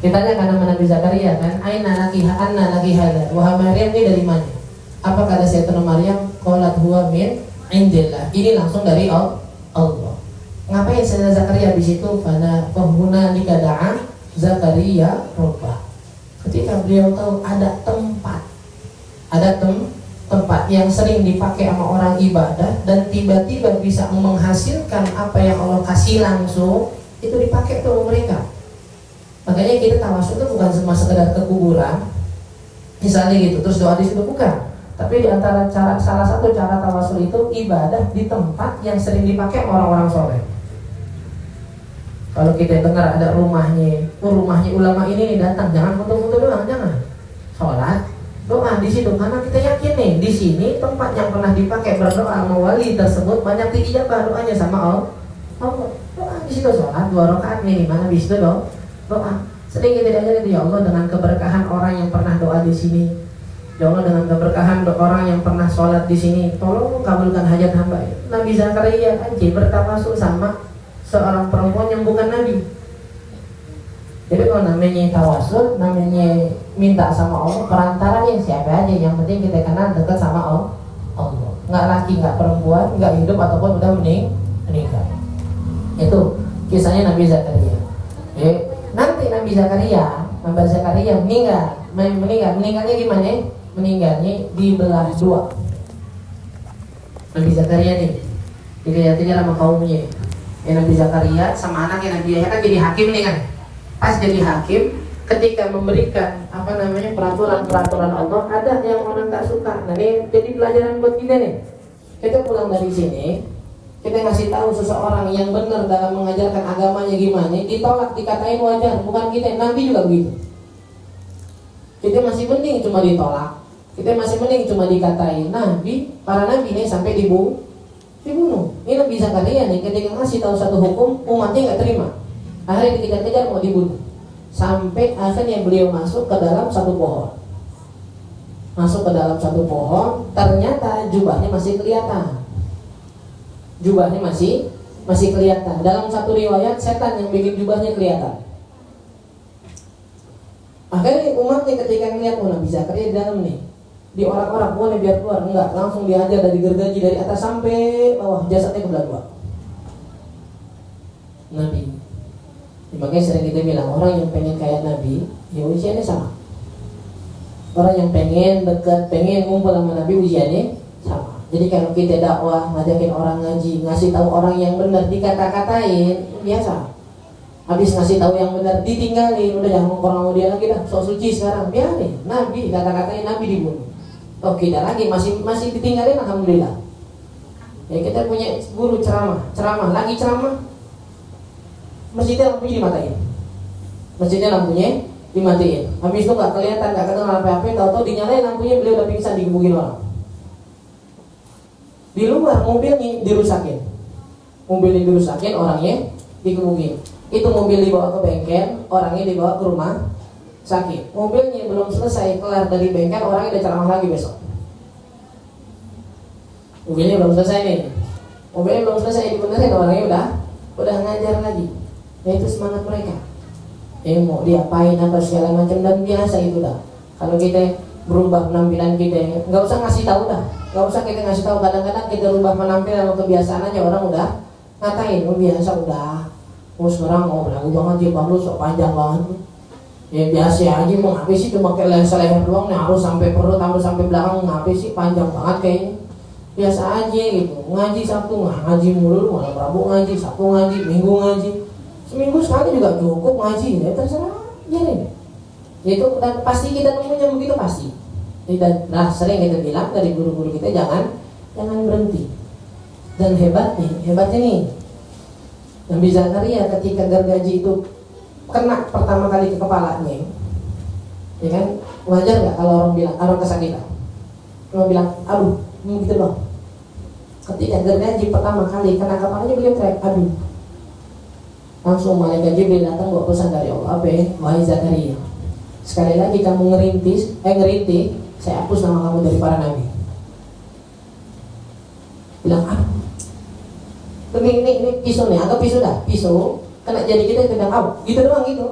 Ditanya kan nama Nabi Zakaria kan, anna laki hada, wahai Maryam ini dari mana? Apa kata Sayyidatuna Maryam? Qalat huwa min indillah. Ini langsung dari Allah. Ngapain Sayyidina Zakaria di situ? Fahuna nikada'a Zakaria robbah. Ketika beliau tahu ada tempat yang sering dipakai sama orang ibadah dan tiba-tiba bisa menghasilkan apa yang Allah kasih langsung, itu dipakai tuh mereka. Makanya kita tawasul itu bukan cuma sekedar ke kuburan, misalnya gitu, terus doa di situ, bukan. Tapi di antara salah satu cara tawasul itu ibadah di tempat yang sering dipakai orang-orang soleh. Kalau kita dengar ada rumahnya ulama ini nih datang, jangan foto-foto doang, jangan. Sholat, doa di situ, karena kita yakin nih di sini tempat yang pernah dipakai berdoa sama wali tersebut banyak diijabah doanya sama Allah. Doa di situ, sholat 2 rakaat minimal, habis itu doa. Sering kita diajarin, ya Allah dengan keberkahan orang yang pernah doa di sini, ya Allah dengan keberkahan orang yang pernah sholat di sini, tolong kabulkan hajat hamba. Nabi Zakaria aja bertawasul sama seorang perempuan yang bukan nabi. Jadi kalau namanya tawasul, namanya minta sama Allah, perantaranya siapa aja, yang penting kita kenal dekat sama Allah. Nggak laki, nggak perempuan, nggak hidup ataupun udah meninggal. Itu kisahnya Nabi Zakaria. Nanti Nabi Zakaria meninggalnya gimana? Meninggalnya dibelah 2. Nabi Zakaria nih dilihat-lihat sama kaumnya. Nabi Zakaria sama anaknya Nabi Yahya kan jadi hakim nih kan. Pas jadi hakim, ketika memberikan peraturan Allah, ada yang orang tak suka. Nah ini jadi pelajaran buat kita nih. Kita pulang dari sini, kita ngasih tahu seseorang yang benar dalam mengajarkan agamanya gimana, ditolak, dikatain wajar, bukan kita. Nabi juga begitu. Kita masih mending cuma ditolak, kita masih mending cuma dikatain. Para nabi ini sampai dibunuh. Ini Nabi Zakaria nih ketika ngasih tahu satu hukum, umatnya nggak terima. Akhirnya kejar-kejar mau dibunuh. Sampai akhirnya beliau masuk ke dalam satu pohon. Ternyata jubahnya masih kelihatan. Dalam satu riwayat setan yang bikin jubahnya kelihatan. Akhirnya umatnya ketika ngeliat Nabi Zakaria di dalam nih, di orang-orang boleh biar keluar, enggak, langsung dihajar dari gergaji dari atas sampai bawah, jasadnya kebelah 2. Nabi. Makanya sering kita bilang orang yang pengen kayak Nabi, ya usianya sama. Orang yang pengen dekat, pengen ngumpul sama Nabi, usianya sama. Jadi kalau kita dakwah, ngajakin orang ngaji, ngasih tahu orang yang benar, dikata-katain, biasa. Habis ngasih tahu yang benar, ditinggalin, udah jangan ngomong sama dia lagi dah, sok suci sekarang, biarin. Nabi, kata-katain Nabi dibunuh. Oh kita lagi masih ditinggalin, alhamdulillah. Ya kita punya guru ceramah, masjidnya lampunya dimatiin. Habis itu nggak kelihatan, nggak kedengar apa-apa, tahu-tahu dinyalain lampunya, beliau udah pingsan digebukin orang. Di luar mobilnya dirusakin, orangnya digebukin. Itu mobil dibawa ke bengkel, orangnya dibawa ke rumah sakit. Mobilnya belum selesai kelar dari bengkel, orangnya udah ceramah lagi besok. Mobilnya belum selesai dibenerin, orangnya udah ngajar lagi. Ya itu semangat mereka. Mau diapain apa segala macam, dan biasa itu dah. Kalau kita berubah penampilan kita, nggak usah ngasih tahu dah. Nggak usah kita ngasih tahu. Kadang-kadang kita rubah penampilan atau kebiasaan aja, orang udah ngatain, biasa udah. Sekarang belagu banget, jilbab lu sok panjang banget. Ya biasa aja, mau ngapain sih cuma pakai lensa leher doang nih, harus sampai perut, harus sampai belakang, ngapain sih panjang banget kayaknya. Biasa aja gitu. Ngaji Sabtu ngaji mulu, malam Rabu ngaji, Sabtu ngaji, Minggu ngaji. Seminggu sekali juga cukup ngaji, ya terserah, biarin. Itu dan pasti kita nemunya begitu pasti. Nah sering kita bilang dari guru-guru kita, jangan berhenti. Dan hebatnya nih, Nabi Zakaria ketika gergaji itu kena pertama kali ke kepalanya, ya kan, wajar nggak kalau orang bilang orang kesakitan, orang bilang aduh gitu loh. Ketika gergaji pertama kali kena kepalanya, beliau teriak aduh. Langsung malaikat Jibril datang bawa pesan dari Allah, apa ya? Wahai Zakaria, sekali lagi kamu ngerintih, saya hapus nama kamu dari para nabi. Bilang ini pisau nih, anggap pisau dah, pisau kena jadi kita bilang gitu doang gitu.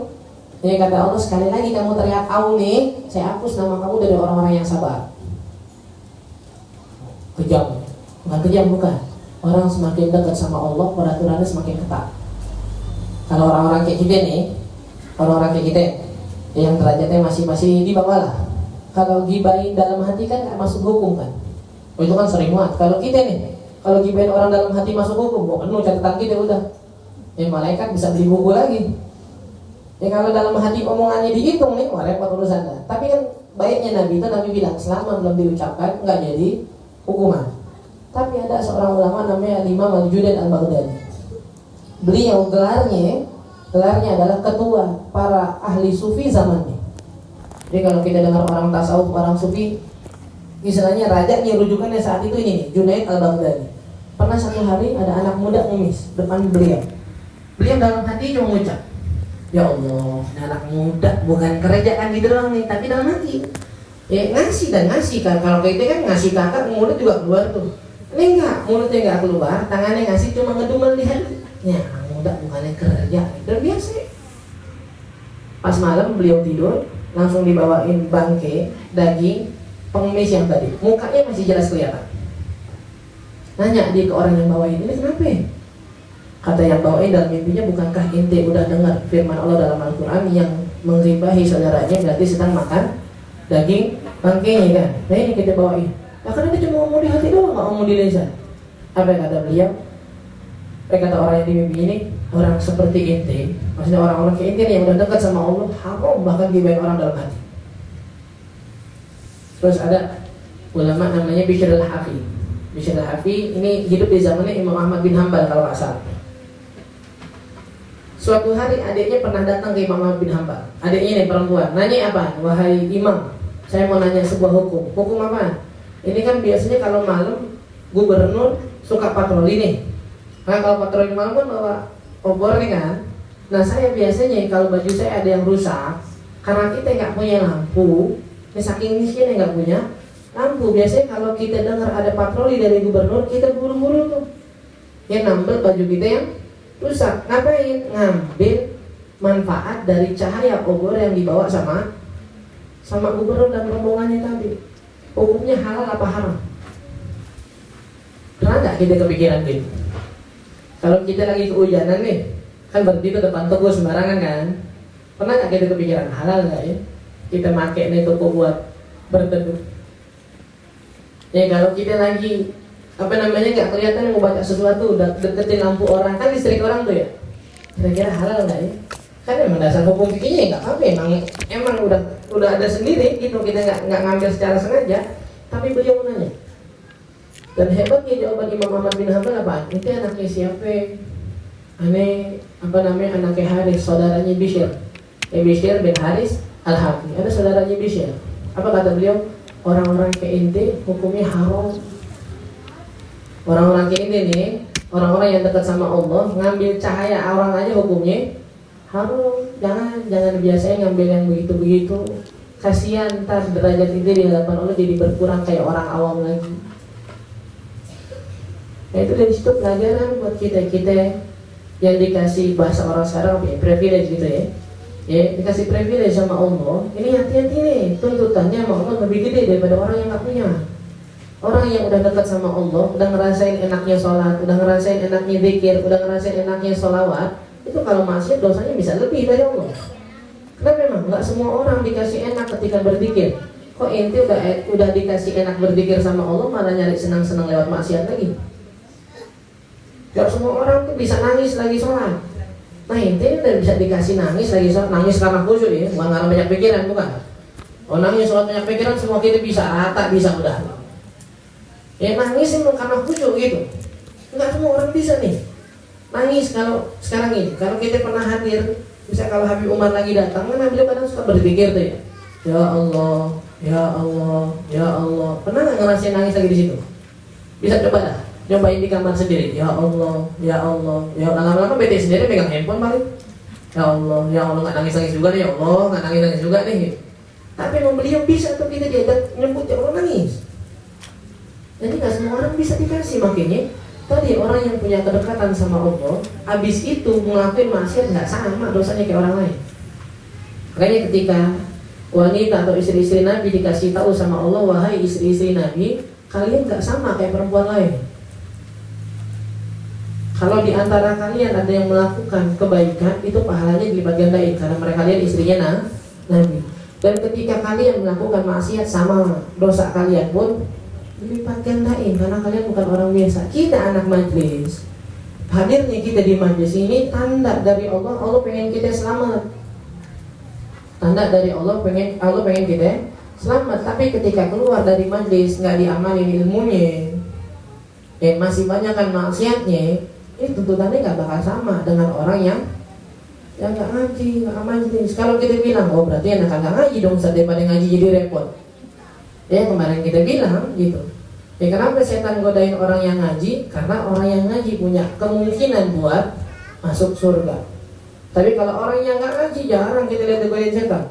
Jadi kata Allah, sekali lagi kamu teriak au nih, saya hapus nama kamu dari orang-orang yang sabar. Kejam, nggak kejam bukan. Orang semakin dekat sama Allah, peraturannya semakin ketat. Kalau orang-orang kayak kita nih, orang-orang kayak kita yang derajatnya masih di bawah lah. Kalau gibahin dalam hati kan nggak masuk hukum kan. Oh, itu kan sering banget. Kalau kita nih, kalau gibahin orang dalam hati masuk hukum, penuh catatan kita udah. Malaikat bisa beli buku lagi. Kalau dalam hati omongannya dihitung nih, wah repot urusannya. Tapi kan baiknya Nabi itu, Nabi bilang selama belum diucapkan nggak jadi hukuman. Tapi ada seorang ulama namanya Imam Al-Junaid Al-Baghdadi. Beliau gelarnya adalah ketua para ahli sufi zamannya. Jadi kalau kita dengar orang tasawuf, orang sufi, istilahnya raja nih, rujukannya saat itu ini Junaid Al-Baghdadi. Pernah satu hari ada anak muda ngemis depan beliau. Beliau dalam hati cuma mengucap, ya Allah, anak muda bukan kerjaan gitu doang nih, tapi dalam hati ngasih dan ngasih kan. Kalau kita kan ngasih kakak, mulut juga keluar tuh. Ini enggak, mulutnya enggak keluar, tangannya ngasih cuma ngedumel di hati. Ya, anak muda bukannya kerja, dan biasa. Pas malam beliau tidur, langsung dibawain bangke, daging, pengemis yang tadi. Mukanya masih jelas kelihatan. Nanya dia ke orang yang bawain, ini kenapa ya? Kata yang bawain dalam mimpinya, bukankah ente udah dengar firman Allah dalam Al-Quran yang menggibahi saudaranya berarti sedang makan daging bangkainya kan? Nah ini kita bawain. Nah karena dia cuma ngomong di hati doang, gak ngomong di lisan. Apa yang kata beliau? Kata orang yang di mimpi ini, orang seperti ente, maksudnya orang-orang kayak ente yang udah dekat sama Allah, haram bahkan gibahin orang dalam hati. Terus ada ulama namanya Bishr al-Hafi. Bishr al-Hafi ini hidup di zamannya Imam Ahmad bin Hanbal kalau nggak salah. Suatu hari adiknya pernah datang ke Imam Ahmad bin Hanbal. Adiknya ini perempuan. Nanya apa? Wahai Imam, saya mau nanya sebuah hukum. Hukum apa? Ini kan biasanya kalau malam gubernur suka patroli nih. Nah kalau patroli malam kan bawa obor nih kan. Nah saya biasanya kalau baju saya ada yang rusak, karena kita nggak punya lampu. Ini saking miskin nggak punya lampu. Biasanya kalau kita dengar ada patroli dari gubernur, kita buru-buru tuh nambel baju kita yang rusak. Ngapain? Ngambil manfaat dari cahaya obor yang dibawa sama gubernur dan rombongannya tadi. Hukumnya halal apa haram? Pernah nggak kita kepikiran gitu? Kalau kita lagi kehujanan nih, kan berhenti tuh depan toko sembarangan kan? Pernah nggak kita kepikiran halal nggak ya? Kita pakai nih toko buat berteduh. Ya kalau kita lagi nggak kelihatan mau baca sesuatu, deketin lampu orang, kan listrik orang tuh ya. Kira-kira halal nggak ya? Kan emang dasar hukum fikihnya nggak apa-apa, emang udah ada sendiri gitu, kita nggak ngambil secara sengaja. Tapi beliau nanya, dan hebatnya jawaban Imam Ahmad bin Hanbal apa? Itu anaknya siapa? Anaknya Haris, saudaranya Bishr. Bishr bin Haris Al-Hafi, ada saudaranya Bishr. Apa kata beliau? Orang-orang kayak ente hukumnya haram. Orang-orang kayak ini nih, orang-orang yang dekat sama Allah, ngambil cahaya orang aja hukumnya haram. Jangan biasanya ngambil yang begitu-begitu. Kasihan ntar derajat itu di hadapan Allah jadi berkurang kayak orang awam lagi. Nah itu dari situ pelajaran buat kita yang dikasih bahasa orang sekarang privilege gitu ya. Ya dikasih privilege sama Allah. Ini hati-hati nih, tuntutannya sama Allah lebih gede daripada orang yang nggak punya. Orang yang udah dekat sama Allah, udah ngerasain enaknya sholat, udah ngerasain enaknya zikir, udah ngerasain enaknya sholawat, itu kalau maksiat dosanya bisa lebih dari Allah. Karena memang nggak semua orang dikasih enak ketika berzikir. Kok ente udah dikasih enak berzikir sama Allah malah nyari senang-senang lewat maksiat lagi? Gak semua orang tuh bisa nangis lagi sholat. Nah ente udah bisa dikasih nangis lagi sholat, nangis karena khusyuk ya, bukan karena banyak pikiran, bukan. Oh nangis sholat banyak pikiran semua kita bisa rata, bisa udah. Ya nangis emang karena khusyuk gitu. Nggak semua orang bisa nih nangis. Kalau sekarang ini, kalau kita pernah hadir, bisa kalau Habib Umar lagi datang, kan beliau kadang suka berpikir tuh ya. Ya Allah, ya Allah, ya Allah. Pernah nggak ngerasain nangis lagi di situ? Bisa coba dah, nyobain di kamar sendiri. Ya Allah, ya Allah, ya Allah. Lama-lama bete sendiri pegang handphone paling. Ya Allah, nggak nangis juga nih. Ya Allah, nggak nangis juga nih. Tapi emang beliau bisa tuh kita diajak nyebut ya Allah nangis. Jadi nggak semua orang bisa dikasih. Makanya tadi orang yang punya kedekatan sama Allah, abis itu ngelakuin maksiat nggak sama dosanya kayak orang lain. Makanya ketika wanita atau istri-istri Nabi dikasih tahu sama Allah, wahai istri-istri Nabi, kalian gak sama kayak perempuan lain. Kalau di antara kalian ada yang melakukan kebaikan, itu pahalanya dilipat gandain karena mereka kalian istrinya Nabi. Dan ketika kalian melakukan maksiat, sama dosa kalian pun dilipat gandain karena kalian bukan orang biasa. Kita anak majlis, hadirnya kita di majlis ini tanda dari Allah. Allah pengen kita selamat. Tanda dari Allah pengen kita selamat. Tapi ketika keluar dari majlis nggak diamalin ilmunya, masih banyak kan maksiatnya, ini tuntutannya nggak bakal sama dengan orang yang nggak ngaji, nggak majlis. Kalau kita bilang, oh berarti anak nggak ngaji dong, daripada ngaji jadi repot. Ya kemarin kita bilang gitu. Ya kenapa setan godain orang yang ngaji? Karena orang yang ngaji punya kemungkinan buat masuk surga. Tapi kalau orang yang nggak ngaji, jarang kita lihat digodain setan.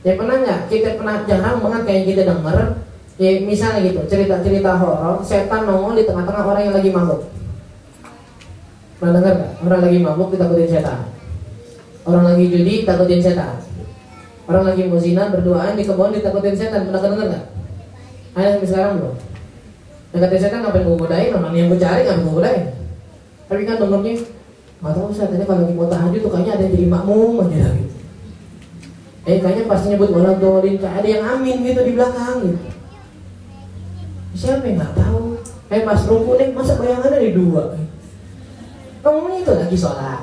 Ya pernah nggak? Kita pernah jarang banget kayak kita denger. Ya misalnya gitu, cerita-cerita horor, setan nongol di tengah-tengah orang yang lagi mabuk. Pernah dengar nggak? Orang lagi mabuk ditakutin setan. Orang lagi judi takutin setan. Orang lagi mau zina berduaan di kebun ditakutin setan. Pernah dengar nggak? Ada sampai sekarang belum? Yang kata setan ngapain gue godain? Orang yang gue cari ngapain gue godain? Tapi kan dengernya nggak tahu Ustaz, tadi kalau lagi mau tahajud tuh kayaknya ada yang jadi makmum aja gitu. Kayaknya pas nyebut orang dolin kayak ada yang amin gitu di belakang gitu. Siapa yang nggak tahu? Pas ruku nih masa bayangannya ada dua. Ngomongnya itu lagi sholat.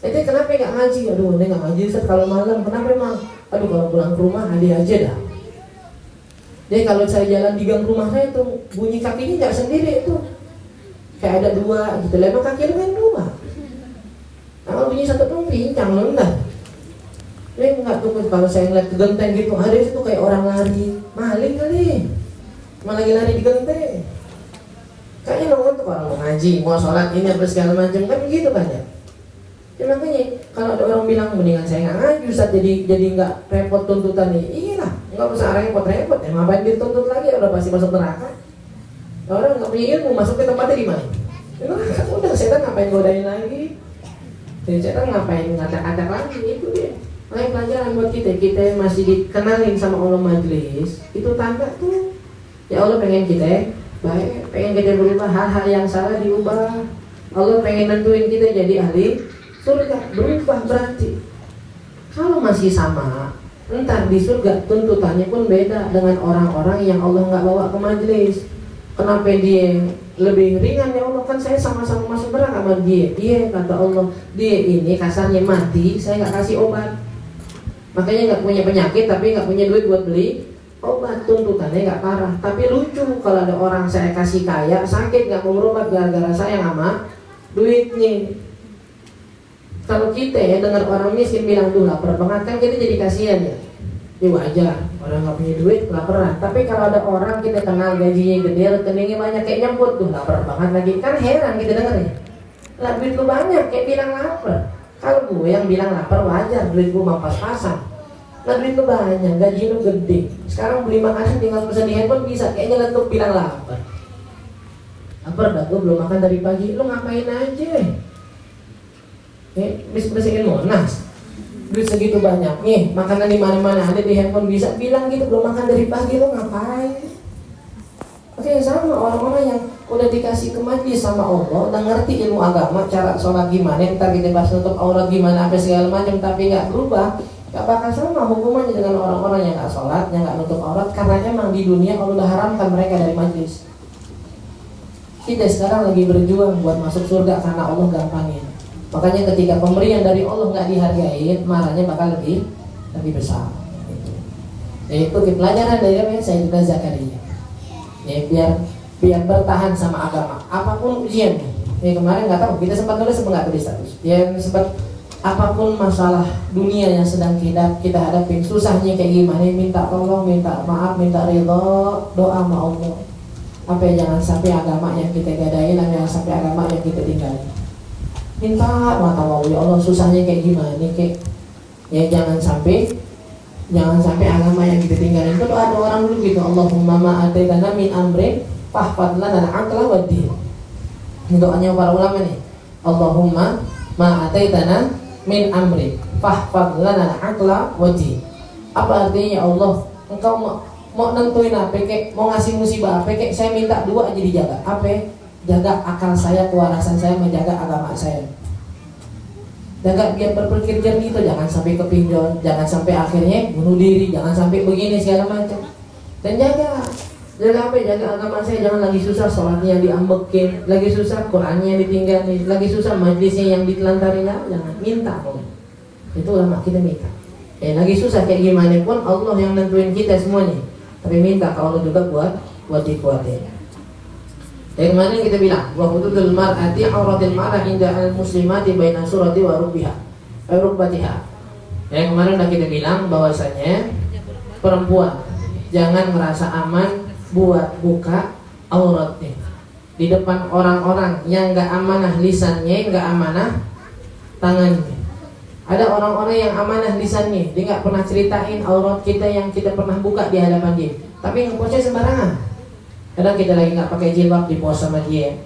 Itu kenapa nggak ngaji? Aduh, ini nggak ngaji Ustaz kalau malam. Kenapa emang? Aduh, kalau pulang ke rumah hadiah aja dah. Jadi kalau saya jalan di gang rumah saya tuh bunyi kakinya nggak sendiri itu. Kayak ada dua gitu. Emang kaki lu kan dua. Kalau bunyi satu pun pincang loh enggak. Ini enggak tuh kalau saya ngeliat ke genteng gitu, ada itu kayak orang lari, maling kali. Malah lagi lari di genteng. Kayaknya nongol tuh kalau mau ngaji, mau sholat ini apa segala macam kan begitu kan ya. Ya makanya kalau ada orang bilang mendingan saya nggak ngaji Ustaz jadi nggak repot tuntutannya. Iya lah, nggak usah repot-repot ya. Ngapain dituntut lagi? Udah pasti masuk neraka. Orang nggak punya ilmu masuk ke tempatnya di mana? Neraka udah, setan ngapain godain lagi? Jadi setan ngapain ngacak-ngacak lagi? Itu dia. Makanya pelajaran buat kita masih dikenalin sama Allah majlis. Itu tanda tuh. Ya Allah pengen kita baik, pengen kita berubah, hal-hal yang salah diubah. Allah pengen nentuin kita jadi ahli surga, berubah berarti. Kalau masih sama, entar di surga tuntutannya pun beda dengan orang-orang yang Allah nggak bawa ke majelis. Kenapa dia lebih ringan? Ya Allah, kan saya sama-sama masuk neraka sama dia. Iya kata Allah, dia ini kasarnya mati, saya nggak kasih obat. Makanya nggak punya penyakit tapi nggak punya duit buat beli obat, tuntutannya nggak parah. Tapi lucu kalau ada orang saya kasih kaya, sakit nggak mau berobat gara-gara saya sama duitnya. Kalau kita ya dengar orang miskin bilang tuh lapar banget, kan kita jadi kasihan ya. Ya wajar, orang nggak punya duit laparan. Tapi kalau ada orang kita kenal gajinya gede, rekeningnya banyak kayak nyemput tuh lapar banget lagi, kan heran kita dengarnya. Lah duit lu banyak kayak bilang lapar. Kalau gue yang bilang lapar wajar, duit gue mau pas-pasan. Nah duit lu banyak, gaji lu gede. Sekarang beli makanan tinggal pesan di handphone bisa, kayaknya lentuk bilang lapar. Lapar dah, gue belum makan dari pagi. Lu ngapain aja? Bersihin Monas. Duit segitu banyak nih, makanan di mana-mana ada di handphone bisa bilang gitu, belum makan dari pagi, lo ngapain? Oke, sama orang-orang yang udah dikasih ke majlis sama Allah, udah ngerti ilmu agama, cara sholat gimana, ntar kita bahas untuk aurat gimana, apa segala macam, tapi nggak berubah, nggak bakal sama hukumannya dengan orang-orang yang nggak sholat, yang nggak nutup aurat, karena emang di dunia Allah udah haramkan mereka dari majlis. Kita sekarang lagi berjuang buat masuk surga karena Allah gampangin. Makanya ketika pemberian dari Allah nggak dihargai, marahnya bakal lebih besar. Itu pelajaran dari Sayyidina Zakaria. Ya, biar bertahan sama agama, apapun ujian. Ya, kemarin nggak tahu kita sempat nulis apa nggak tulis status. Ya sempat apapun masalah dunia yang sedang kita hadapi, susahnya kayak gimana, minta tolong, minta maaf, minta ridho, doa sama Allah. Apa ya, jangan sampai agama yang kita gadain, jangan sampai agama yang kita tinggalin. Minta mata Allah, ya Allah susahnya kayak gimana kayak ya jangan sampai agama yang kita tinggalin. Itu doa orang dulu gitu, Allahumma ma'ataitana min amrin fahfad lana al-aqla wad din. Ini doanya para ulama nih, Allahumma ma'ataitana min amrin fahfadz lana aqla wajhi. Apa artinya? Ya Allah, engkau mau nentuin apa kek, mau ngasih musibah apa kek, saya minta dua aja dijaga. Apa? Jaga akal saya, kewarasan saya, menjaga agama saya. Jaga biar berpikir jernih itu, jangan sampai kepinjol, jangan sampai akhirnya bunuh diri, jangan sampai begini segala macam. Dan jaga apa? Jaga agama saya, jangan lagi susah sholatnya diambekin, lagi susah Qurannya ditinggalin, lagi susah majlisnya yang ditelantarin, jangan minta. Itu ulama kita minta. Lagi susah kayak gimana pun Allah yang nentuin kita semuanya. Tapi minta ke Allah juga buat dikuatin. Dari kemarin kita bilang wa hududul mar'ati auratil mar'a inda al-muslimati baina surati wa rukbatiha. Yang kemarin udah kita bilang bahwasanya perempuan jangan merasa aman buat buka auratnya di depan orang-orang yang enggak amanah lisannya, enggak amanah tangannya. Ada orang-orang yang amanah lisannya, dia nggak pernah ceritain aurat kita yang kita pernah buka di hadapan dia, tapi ngepostnya sembarangan. Kadang kita lagi nggak pakai jilbab dipost sama dia,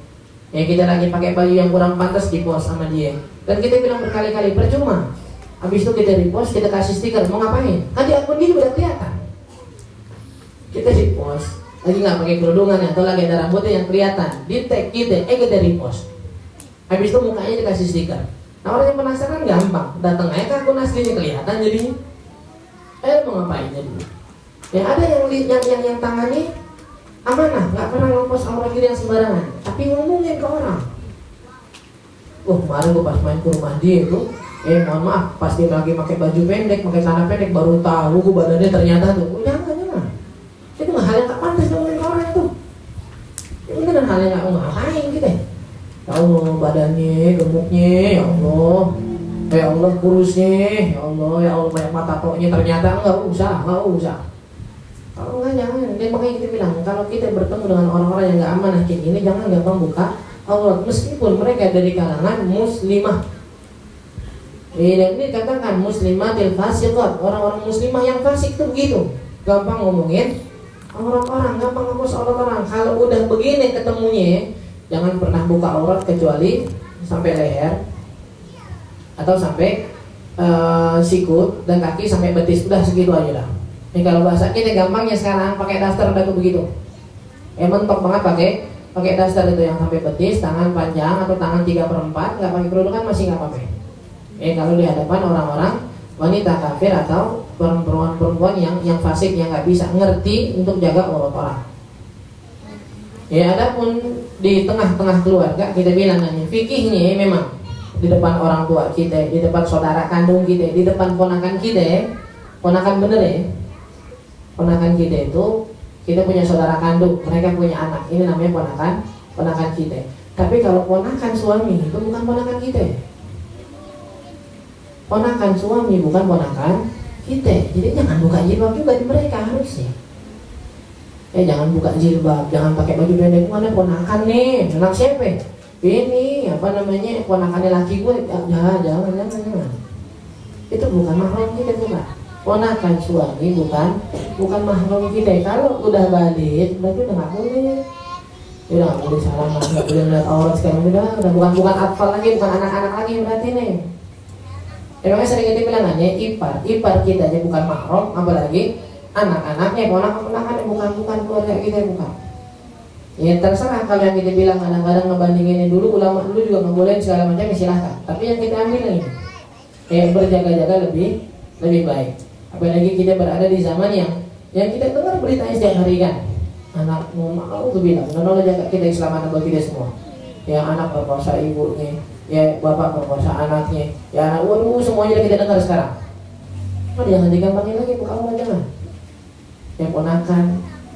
ya kita lagi pakai baju yang kurang pantas dipost sama dia, dan kita bilang berkali-kali percuma. Habis itu kita repost, kita kasih stiker, mau ngapain? Kan di akun dia udah kelihatan. Kita repost, lagi nggak pakai kerudungan atau lagi ada rambutnya yang kelihatan, di tag kita repost. Habis itu mukanya dikasih stiker. Nah, orang yang penasaran gampang, datang aja ke akun aslinya kelihatan jadinya. Mau ngapain jadi? Ya ada yang tangannya amanah, nggak pernah ngepost aurat diri yang sembarangan, tapi ngomongin ke orang. Kemarin gue pas main ke rumah dia tuh, mohon maaf, pas dia lagi pakai baju pendek, pakai celana pendek, baru tahu gue badannya ternyata tuh. Jangan. Itu hal yang tak pantas ngomongin ke orang itu. Itu kan hal yang nggak mau ngapain gitu. Ya Allah badannya, gemuknya, ya Allah kurusnya, ya Allah banyak mata toknya, ternyata enggak usah. Kalau enggak jangan. Dan makanya kita bilang kalau kita bertemu dengan orang-orang yang enggak amanah kayak gini, jangan gampang buka aurat meskipun mereka dari kalangan muslimah. Dan ini dikatakan muslimatil fasiqat, orang-orang muslimah yang fasik itu begitu, gampang ngomongin orang-orang, gampang ngomong aurat orang. Kalau udah begini ketemunya, jangan pernah buka aurat kecuali sampai leher atau sampai sikut dan kaki sampai betis, udah segitu aja lah. Ini kalau bahasa kita gampangnya sekarang pakai daster udah begitu. Mentok banget pakai daster itu yang sampai betis, tangan panjang atau tangan 3/4, nggak pakai kerudungan masih nggak apa-apa. Kalau di hadapan orang-orang wanita kafir atau perempuan yang fasik yang nggak bisa ngerti untuk jaga aurat orang. Adapun di tengah-tengah keluarga kita bilang fikihnya memang di depan orang tua kita, di depan saudara kandung kita, di depan ponakan kita, ponakan bener ya. Ponakan kita itu kita punya saudara kandung, mereka punya anak, ini namanya ponakan kita. Tapi kalau ponakan suami itu bukan ponakan kita. Ponakan suami bukan ponakan kita. Jadi jangan buka jilbab juga di mereka harusnya. Jangan buka jilbab, jangan pakai baju pendek. Mana ponakan nih, anak siapa? Ini ponakannya laki gue. Jangan. Itu bukan mahram kita bukan. Ponakan suami bukan mahram kita. Kalau udah balik, berarti udah nggak boleh. Udah nggak boleh salaman, nggak boleh lihat aurat sekarang. Udah bukan atfal lagi, bukan anak-anak lagi berarti nih. Makanya sering kita bilang aja ipar kita aja bukan mahram, apalagi anak-anaknya, ponakan-ponakannya bukan keluarga kita, bukan. Terserah kalau yang kita bilang kadang-kadang ngebandinginnya dulu, ulama dulu juga ngebolehin segala macam, silahkan. Tapi yang kita ambil ini, berjaga-jaga lebih baik. Apalagi kita berada di zaman yang kita dengar beritanya setiap hari kan. Anak mau tuh bilang, Allah jaga kita keselamatan bagi kita semua. Yang anak perkosa ibunya, bapak perkosa anaknya, anak semuanya kita dengar sekarang. Jangan digampangin lagi, bukan Allah jangan.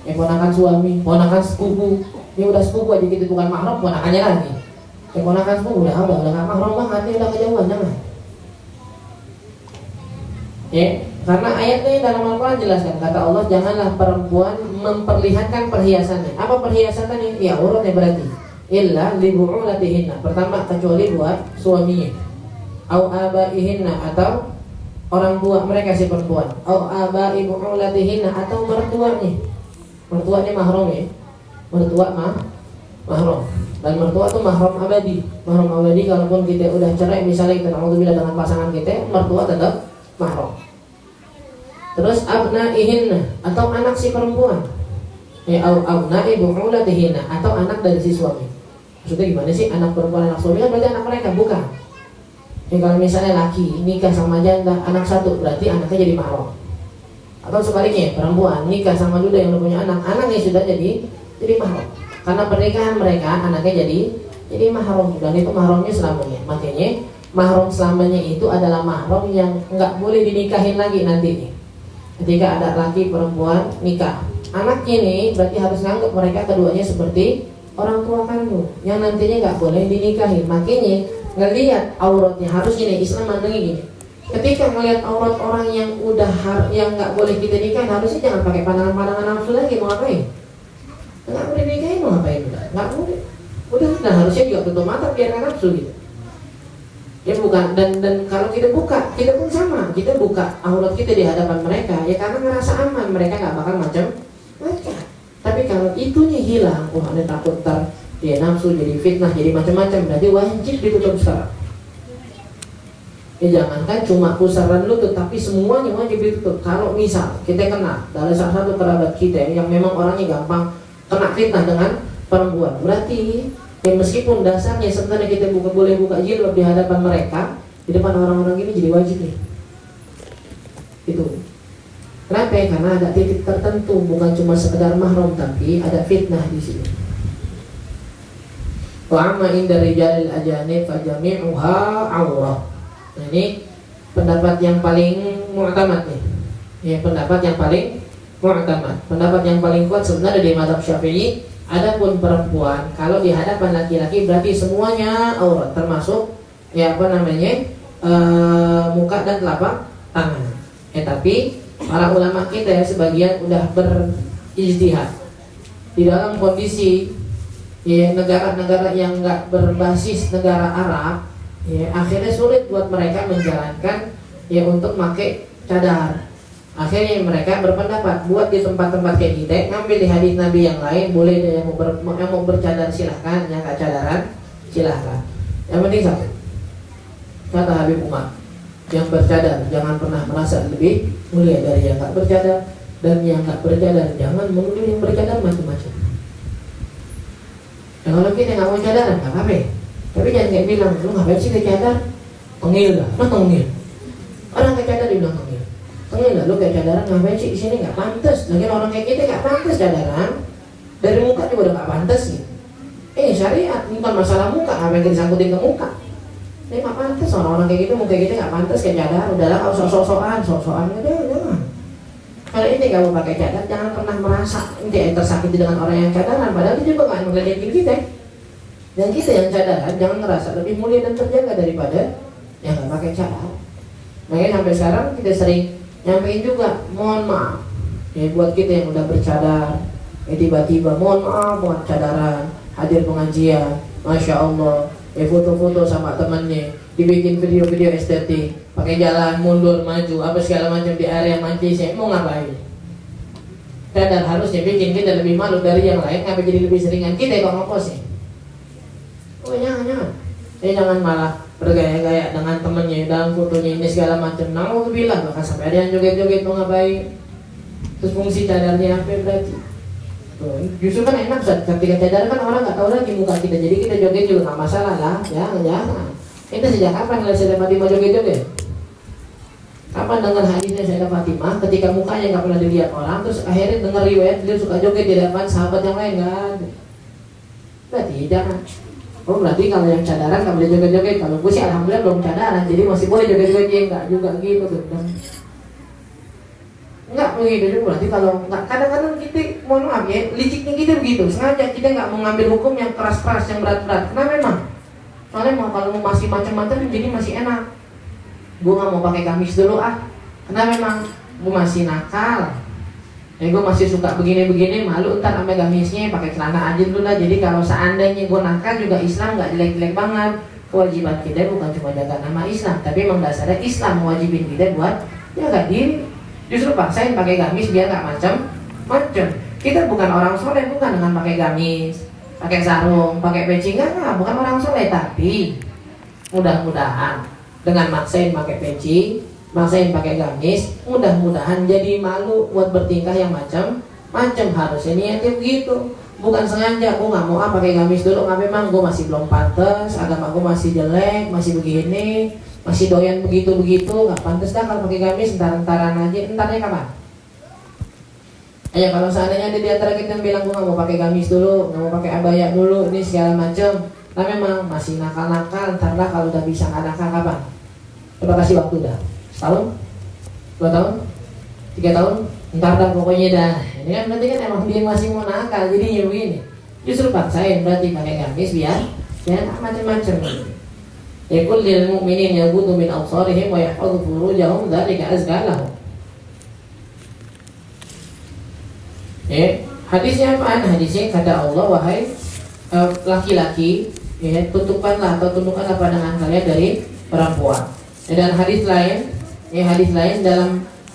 Ponakan suami, ponakan sepupu. Ini udah sepupu aja gitu, bukan mahram, ponakannya lagi. Ponakan sepupu udah nggak mahram banget, ini udah kejauhan, jangan. Karena ayatnya dalam Al-Quran jelaskan, kata Allah, janganlah perempuan memperlihatkan perhiasannya. Apa perhiasannya? Auratnya berarti. Illa li bu'ulatihinna. Pertama kecuali buat suaminya. Au abaihinna, atau orang tua mereka si perempuan. Au abai bu'ulatihinna, atau mertuanya. Mertuanya mahram ya. mahram. Dan mertua itu mahram abadi. Mahram abadi, kalaupun kita udah cerai misalnya kita naudzubillah dengan pasangan kita, mertua tetap mahram. Terus abnaihinna, atau anak si perempuan, abnai bu'ulatihinna, atau anak dari si suami. Maksudnya gimana sih anak perempuan anak suami? Kan berarti anak mereka, bukan. Kalau misalnya laki nikah sama janda anak satu, berarti anaknya jadi mahram. Atau sebaliknya, perempuan nikah sama duda yang punya anak, anaknya sudah jadi mahram. Karena pernikahan mereka anaknya jadi mahram, dan itu mahramnya selamanya. Makanya mahram selamanya itu adalah mahram yang nggak boleh dinikahin lagi nanti. Ketika ada laki perempuan nikah, anaknya nih berarti harus nganggap mereka keduanya seperti orang tua kandung yang nantinya nggak boleh dinikahin. Makanya ngelihat auratnya harus gini, Islam mandangnya gini. Ketika ngelihat aurat orang yang yang nggak boleh kita nikahin, harusnya jangan pakai pandangan-pandangan nafsu lagi. Mau ngapain? Nggak boleh nikahin, mau ngapain? Nggak boleh. Udah, nah harusnya juga tutup mata biarkan nafsu gitu. Ya bukan, dan kalau kita buka, kita pun sama, kita buka aurat kita di hadapan mereka, ya karena ngerasa aman, mereka nggak bakal macam. Tapi kalau itunya hilang, ada takut ntar dia nafsu jadi fitnah, jadi macam-macam, berarti wajib ditutup sekarang. Ya jangankan cuma pusaran lutut, tapi semuanya wajib ditutup. Kalau misal kita kenal dari salah satu kerabat kita yang memang orangnya gampang kena fitnah dengan perempuan, berarti ya meskipun dasarnya sebenarnya kita boleh buka jilbab di hadapan mereka, di depan orang-orang ini jadi wajib nih. Itu. Kenapa? Karena ada titik tertentu, bukan cuma sekedar mahram, tapi ada fitnah di sini. Wa amma inda rijalil ajanib fa jami'uha awrah. Nah, ini pendapat yang paling mu'tamad nih. Ya, pendapat yang paling mu'tamad. Pendapat yang paling kuat sebenarnya di mazhab Syafi'i. Adapun perempuan kalau di hadapan laki-laki berarti semuanya aurat, termasuk ya muka dan telapak tangan. Tapi para ulama kita ya sebagian udah berijtihad di dalam kondisi ya negara-negara yang nggak berbasis negara Arab, ya akhirnya sulit buat mereka menjalankan ya untuk pakai cadar. Akhirnya mereka berpendapat buat di tempat-tempat kayak kita, ngambil di hadis Nabi yang lain, boleh deh yang mau bercadar silahkan, yang nggak cadaran silahkan. Yang penting satu, kata Habib Umar, yang bercadar jangan pernah merasa lebih mulia dari yang nggak bercadar, dan yang nggak bercadar jangan menuduh yang bercadar macam-macam. Dan kalau kita nggak mau cadaran nggak apa-apa, tapi jangan kayak bilang lu ngapain sih kayak cadar, tengil dah, nah tengil. Orang kayak cadar dibilang tengil. Enggak, lu kayak cadaran ngapain sih di sini, nggak pantas. Lagi orang kayak kita nggak pantas cadaran. Dari muka juga udah nggak pantas gitu. Syariat bukan masalah muka, apa yang disangkutin ke muka. Ini nggak pantas, orang-orang kayak gitu muka kita nggak pantas kayak cadar. Udahlah kalau sok-sokan udah jangan. Kalau ini kamu pakai cadar, jangan pernah merasa ini tersakiti dengan orang yang cadaran. Padahal itu juga nggak ngeledekin kita. Dan kita yang cadaran jangan ngerasa lebih mulia dan terjaga daripada yang nggak pakai cadar. Makanya sampai sekarang kita sering nyampein juga, mohon maaf ya buat kita yang udah bercadar, tiba-tiba mohon maaf buat cadaran, hadir pengajian, masya Allah, foto-foto sama temennya, dibikin video-video estetik, pakai jalan mundur maju, apa segala macam di area majlisnya, mau ngapain? Cadar harusnya bikin kita lebih malu dari yang lain, apa jadi lebih seringan kita kalau ngopos ya? Oh jangan malah bergaya-gaya dengan temennya dalam fotonya ini segala macam. Naudzubillah, bahkan sampai ada yang joget-joget mau ngapain. Terus fungsi cadarnya apa berarti? Justru kan enak ketika cadar kan orang nggak tahu lagi muka kita, jadi kita joget juga nggak masalah lah. Jangan. Kita sejak kapan ngeliat Sayyidah Fatimah joget-joget? Kapan dengar hadisnya Sayyidah Fatimah ketika mukanya nggak pernah dilihat orang, terus akhirnya dengar riwayat dia suka joget di depan sahabat yang lain kan? Berarti jangan. Oh berarti kalau yang cadaran nggak boleh joget-joget. Kalau gue sih alhamdulillah belum cadaran, jadi masih boleh joget-joget. Ya nggak juga gitu tuh. Nggak begitu juga. Berarti kalau nggak, kadang-kadang kita mohon maaf ya, liciknya kita begitu. Sengaja kita nggak mau ngambil hukum yang keras-keras, yang berat-berat. Karena memang soalnya kalau mau masih macam-macam jadi masih enak. Gue nggak mau pakai gamis dulu karena memang gue masih nakal. Gue masih suka begini-begini, malu ntar sampai gamisnya pakai celana aja dulu lah. Jadi kalau seandainya gue nakal juga Islam nggak jelek-jelek banget. Kewajiban kita bukan cuma jaga nama Islam, tapi memang dasarnya Islam mewajibin kita buat jaga diri. Justru paksain pakai gamis biar nggak macam-macam. Kita bukan orang soleh bukan dengan pakai gamis. pakai sarung, pakai peci, enggak, bukan orang soleh. Tapi mudah-mudahan dengan maksain pakai peci, maksain pakai gamis, mudah-mudahan jadi malu buat bertingkah yang macam-macam. Harusnya niatnya begitu, bukan sengaja. Gue nggak mau pakai gamis dulu, nggak, memang gue masih belum pantas, agama gue masih jelek, masih begini, masih doyan begitu-begitu, nggak pantas dah kalau pakai gamis. Entar-entaran aja, entarnya kapan? Kalau seandainya ada di antara kita yang bilang gue nggak mau pakai gamis dulu, nggak mau pakai abaya dulu, ini segala macam, nah memang masih nakal-nakal. Ntarlah kalau udah bisa nggak nakal kapan? Coba kasih waktu dah, setahun, 2 tahun, 3 tahun, ntar dah pokoknya dah. Ini kan berarti kan emang dia masih mau nakal, jadinya begini. Justru paksain berarti pakai gamis biar ya macam-macam. Yaqul lil mu'minin yaghuddu min absarihim wa yahfadhu furujahum dzalika azka lahum. Hadisnya apaan? Hadisnya kata Allah, wahai laki-laki, tutupkanlah atau tundukkanlah pandangan kalian dari perempuan. Dan hadis lain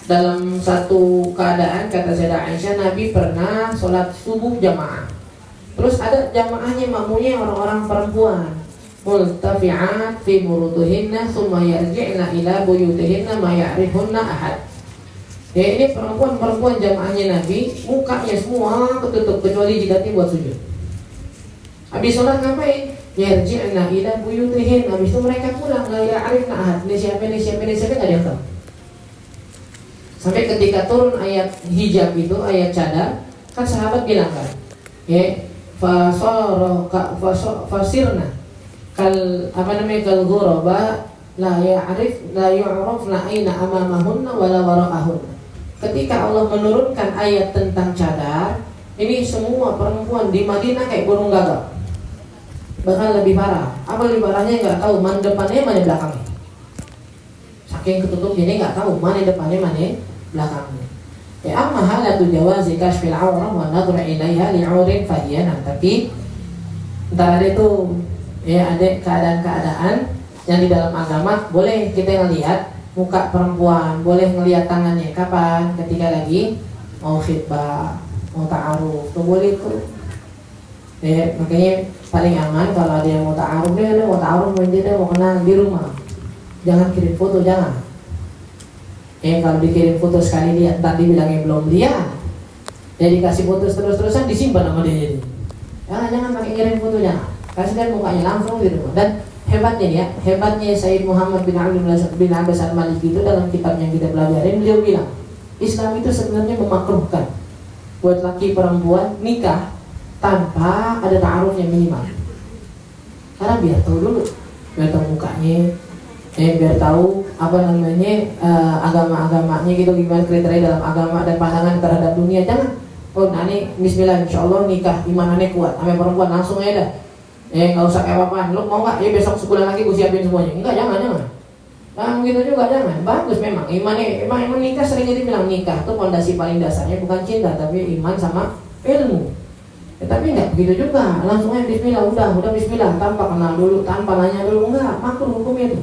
dalam satu keadaan kata Sayyidah Aisyah, Nabi pernah sholat subuh jamaah. Terus ada jamaahnya, makmunya orang-orang perempuan. Multafi'at fi murutuhinna thumma yarji'na ila buyutihinna ma ya'rifunna ahad. Ini perempuan jamaahnya Nabi, mukanya semua ketutup kecuali jidatnya buat sujud. Habis sholat ngapain? Yarji'na ila buyutihin. Habis itu mereka pulang, la ya'rifna ahad. Ini siapa nggak ada yang tahu. Sampai ketika turun ayat hijab itu, ayat cadar, kan sahabat bilang kan, fasirna kal kal ghuraba la yu'rafna aina amamahunna wala wara'ahunna. Ketika Allah menurunkan ayat tentang cadar, ini semua perempuan di Madinah kayak burung gagak. Bahkan lebih parah. Apa lebih parahnya? Nggak tahu mana depannya mana belakangnya. Saking ketutup ini nggak tahu mana depannya mana belakangnya. Amma halatu jawazi kashfil awrah wa nadhru ilaiha li'urin fahiyana. Tapi entar ada itu ada keadaan-keadaan yang di dalam agama boleh kita ngelihat muka perempuan, boleh ngelihat tangannya. Kapan? Ketika lagi mau khitbah, mau ta'aruf, tuh boleh tuh. Makanya paling aman kalau ada yang mau ta'aruf, dia mau ta'aruf, dia mau kenal di rumah. Jangan kirim foto, jangan. Kalau dikirim foto sekali lihat, ntar dibilangnya belum lihat. Jadi kasih foto terus-terusan disimpan sama dia jadi. Jangan pakai kirim foto, jangan. Kasihkan mukanya langsung di rumah. Dan hebatnya Sayyid Muhammad bin Abbas al-Maliki itu dalam kitab yang kita pelajarin, beliau bilang Islam itu sebenarnya memakruhkan buat laki perempuan nikah tanpa ada ta'aruf yang minimal. Karena biar tahu dulu, biar tahu mukanya, biar tahu agama-agamanya gitu, gimana kriteria dalam agama dan pandangan terhadap dunia. Jangan, ini bismillah insyaallah nikah imanannya kuat, sama perempuan langsung aja dah. Nggak usah kayak apaan, lu mau nggak? Besok sebulan lagi gue siapin semuanya. Enggak, jangan. Nah, gitu juga jangan. Bagus memang. Emang nikah sering jadi bilang nikah tuh fondasi paling dasarnya bukan cinta, tapi iman sama ilmu. Tapi enggak begitu juga. Langsung aja bismillah, udah bismillah, tanpa kenal dulu, tanpa nanya dulu, enggak. Makruh hukumnya itu.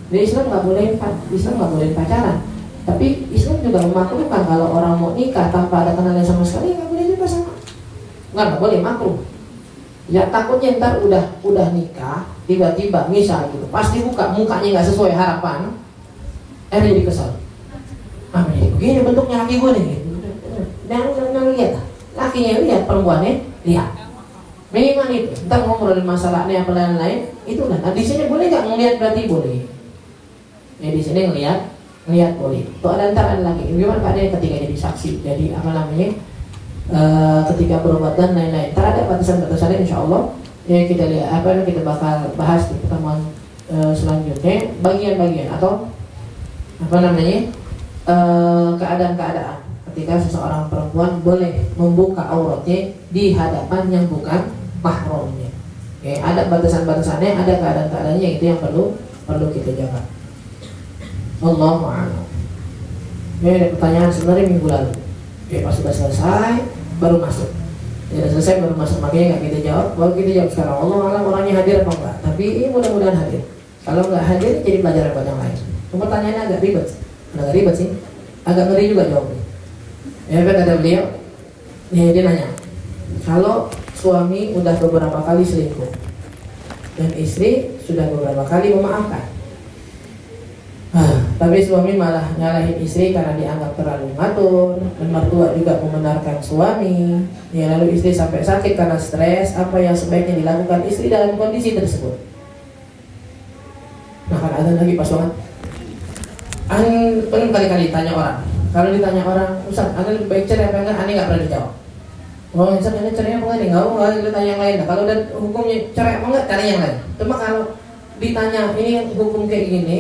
Di Islam nggak boleh pacaran. Tapi Islam juga memakruhkan kalau orang mau nikah tanpa ada kenalan sama sekali, nggak boleh juga sama. Nggak boleh, makruh. Ya takutnya ntar udah nikah tiba-tiba misal gitu pas dibuka mukanya nggak sesuai harapan, jadi kesal. Jadi begini bentuknya laki gue nih. Jangan lihat, lakinya lihat, perempuannya lihat. Minimal itu. Ntar ngobrolin masalahnya apa lain-lain itu lah. Nah, di sini boleh nggak ngelihat? Berarti boleh. Di sini ngelihat boleh. Tuh ada lagi. Gimana keadaan ketika jadi saksi? Jadi ketika berobat dan lain-lain. Terhadap batasan-batasannya insya Allah kita lihat kita bakal bahas di pertemuan selanjutnya bagian-bagian atau keadaan-keadaan ketika seseorang perempuan boleh membuka auratnya di hadapan yang bukan mahramnya. Ada batasan-batasannya, ada keadaan-keadaannya, itu yang perlu kita jaga. Allahu a'lam. Ada pertanyaan sebenarnya minggu lalu. Pas sudah selesai baru masuk. Tidak selesai baru masuk, makanya nggak kita jawab. Baru kita jawab sekarang. Allah alam orangnya hadir apa enggak. Tapi mudah-mudahan hadir. Kalau nggak hadir jadi pelajaran buat yang lain. Pertanyaannya agak ribet. Agak ribet sih. Agak ngeri juga jawabnya. Kata beliau, dia nanya, kalau suami udah beberapa kali selingkuh dan istri sudah beberapa kali memaafkan, tapi suami malah nyalahin istri karena dianggap terlalu ngatur, dan mertua juga membenarkan suami, ya lalu istri sampai sakit karena stres. Apa yang sebaiknya dilakukan istri dalam kondisi tersebut? Nah, kan ada lagi pas banget. Kan kali-kali tanya orang. Kalau ditanya orang, Ustaz, Anda lebih baik cerai apa enggak? Anda nggak pernah dijawab. Oh, Ustaz, Anda cerai apa enggak nih? Nggak ditanya yang lain. Nah, kalau udah hukumnya cerai apa enggak, cari yang lain. Cuma kalau ditanya ini hukum kayak gini,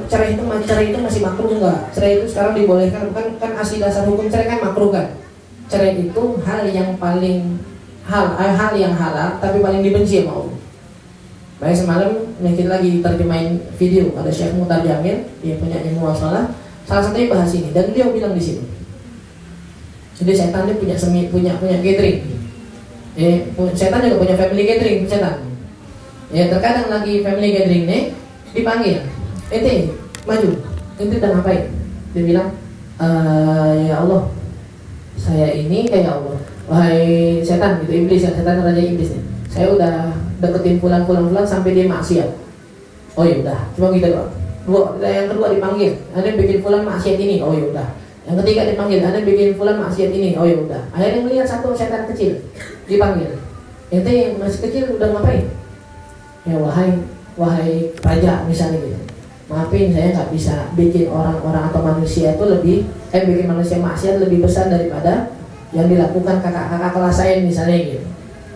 cerai itu masih makruh enggak? Cerai itu sekarang dibolehkan, kan asli dasar hukum cerai kan makruh kan? Cerai itu hal yang halal tapi paling dibenci sama Allah. Baik, semalam mungkin lagi terjemahin video ada Syekh Mutar Jamil, dia punya Muwasalah, salah satunya bahas ini, dan beliau bilang di situ. Jadi setan dia punya gathering. Setan juga punya family gathering, setan. Ya, terkadang lagi family gathering nih dipanggil, ente maju, ente udah ngapain? Dia bilang, ya Allah, saya ini kayak Allah. Wahai setan, gitu, iblis ya, setan raja iblis nih. Saya udah deketin pulang sampai dia maksiat. Oh ya udah, cuma gitu doang. Yang kedua dipanggil, Anda bikin pulang maksiat ini. Oh ya udah. Yang ketiga dipanggil, Anda bikin pulang maksiat ini. Oh ya udah. Akhirnya melihat satu setan kecil dipanggil. Ente yang masih kecil udah ngapain? Ya wahai raja misalnya gitu. Maafin, saya nggak bisa bikin orang-orang atau manusia itu bikin manusia maksiat lebih besar daripada yang dilakukan kakak-kakak kelas saya misalnya gitu.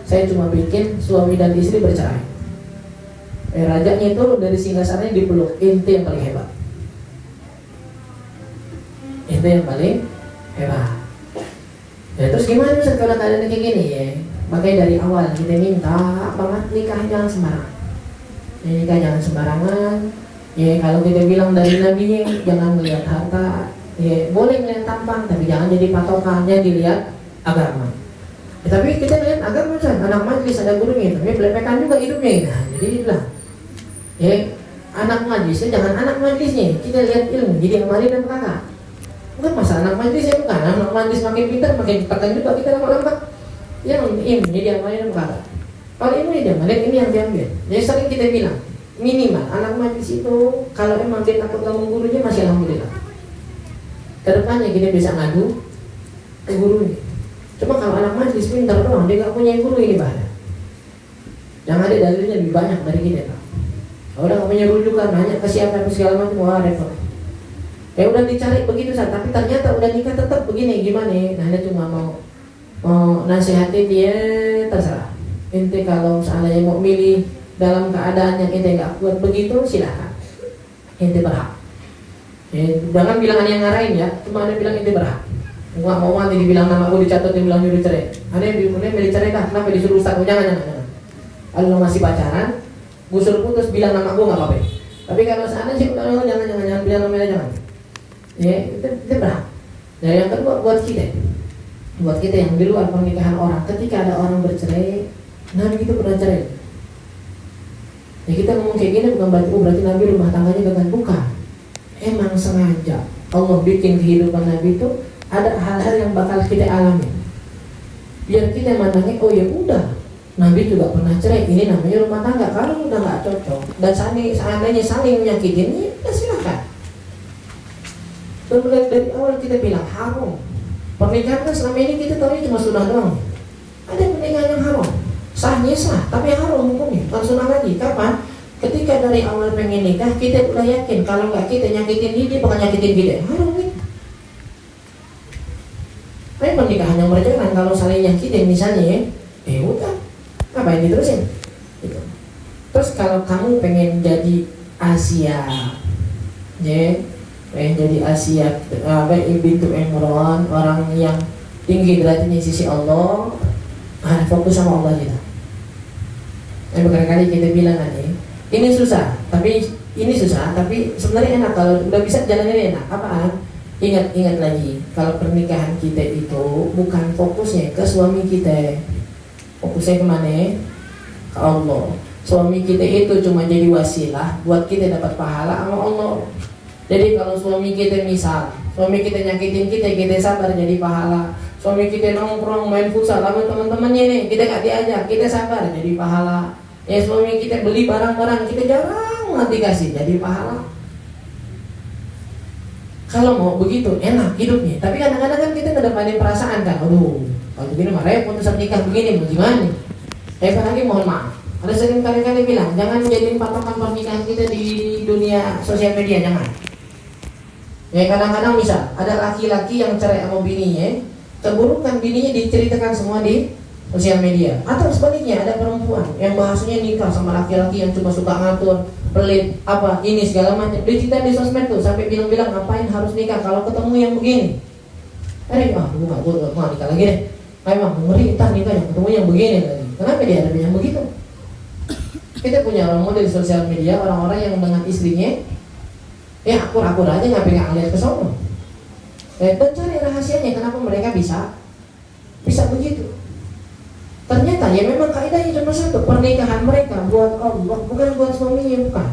Saya cuma bikin suami dan istri bercerai. Rajanya itu dari singgasananya dipeluk. Ente yang paling hebat. Ente yang paling hebat. Ya terus gimana Ustaz kalau keadaan kayak gini ya? Makanya dari awal kita minta banget nikah jangan sembarangan. Nikah jangan sembarangan. Ya kalau kita bilang dari Nabi jangan melihat harta. Ya boleh melihat tampang tapi jangan jadi patokannya dilihat agama. Ya, tapi kita lihat agama kan, anak majlis ada gurunya, tapi belepekan juga hidupnya. Nah, jadi dibilang, ya anak majlisnya jangan anak majlisnya, kita lihat ilmu, jadi amali dan kakak. Bukan masalah anak majlisnya, bukan anak majlis makin pintar makin tekan juga kita lama-lama. Yang ini jadi amali dan kakak. Kalau ini diamali, ini yang diambil. Jadi sering kita bilang, minimal anak majlis itu kalau emang dia takut ganggu gurunya masih alhamdulillah. Kedepannya kita bisa ngadu ke gurunya. Cuma kalau anak majlis pintar doang, dia gak punya guru, ini bahaya. Yang ada dalilnya lebih banyak dari kita, Pak. Kalau udah gak punya rujukan, nanya ke siapa segala macam, wah repot. Ya udah dicari begitu saja, tapi ternyata udah nikah tetap begini, gimana? Nah, dia cuma mau nasihatin dia, terserah. Ente kalau seandainya mau milih dalam keadaan yang ente gak kuat begitu, silakan. Ente berhak. Ya, jangan bilang ada yang ngarahin ya, cuma ada bilang ente berhak. Nggak mau mati dibilang nama gue dicatat, dibilang nyuruh cerai. Ada yang milih cerai dah, kenapa disuruh ustaz? Jangan. Kalau masih pacaran, gue suruh putus, bilang nama gue nggak apa-apa. Tapi kalau seandainya sih, jangan bilang namanya, jangan. Ya, itu berhak. Dan yang kedua buat kita yang di luar pernikahan orang, ketika ada orang bercerai, Nabi itu pernah cerai. Ya kita ngomong kayak gini bukan berarti Nabi rumah tangganya gagal, bukan. Emang sengaja Allah bikin kehidupan Nabi itu ada hal-hal yang bakal kita alami, biar kita mandangnya, oh ya udah, Nabi juga pernah cerai, ini namanya rumah tangga. Kalau udah nggak cocok dan seandainya saling menyakitin, ya silakan. Dan dari awal kita bilang haram. Pernikahan kan selama ini kita tahu cuma sunnah doang. Ada pernikahan yang haram, sahnya sah, tapi haram hukumnya, bukan sunnah lagi. Kapan? Ketika dari awal pengen nikah, kita udah yakin kalau nggak kita nyakitin dia bakal nyakitin kita, haram nih. Tapi pernikahan yang berjalan kalau saling nyakitin misalnya, udah, ngapain diterusin? Gitu. Terus kalau kamu pengen jadi Asia, pengen jadi Asia, bintu Imran, orang yang tinggi derajatnya di sisi Allah, fokus sama Allah kita. Berkali-kali kita bilang nanti, ini susah, tapi sebenarnya enak kalau udah bisa jalannya enak. Apaan? Ingat lagi, kalau pernikahan kita itu bukan fokusnya ke suami kita, fokusnya kemana? Ke Allah. Suami kita itu cuma jadi wasilah buat kita dapat pahala sama Allah. Jadi kalau suami kita misal, suami kita nyakitin kita sabar jadi pahala. Suami kita nongkrong main futsal sama teman-temannya nih, kita gak diajak, kita sabar jadi pahala. Ya suami kita beli barang-barang, kita jarang nanti kasih, jadi pahala. Kalau mau begitu enak hidupnya. Tapi kadang-kadang kan kita ngedepanin perasaan kan, aduh kalau begini mah repot terus nikah begini mau gimana? Apalagi mohon maaf, ada sering kali-kali bilang jangan jadiin patokan pernikahan kita di dunia sosial media, jangan. Ya kadang-kadang misal ada laki-laki yang cerai sama bininya, keburukan bininya diceritakan semua di sosial media. Atau sebaliknya ada perempuan yang bahasanya nikah sama laki-laki yang cuma suka ngatur, pelit, apa ini segala macam. Dia cerita di sosmed tuh sampai bilang-bilang ngapain harus nikah kalau ketemu yang begini. Gue gak mau nikah lagi deh. Emang ngeri entar nikah yang ketemu yang begini lagi. Kenapa dia ada yang begitu? Kita punya role model di sosial media orang-orang yang dengan istrinya ya akur-akur aja nggak pengen lihat ke sono. Dan cari rahasianya kenapa mereka bisa begitu. Ternyata ya memang kaidahnya cuma satu, pernikahan mereka buat Allah, bukan buat suaminya, bukan.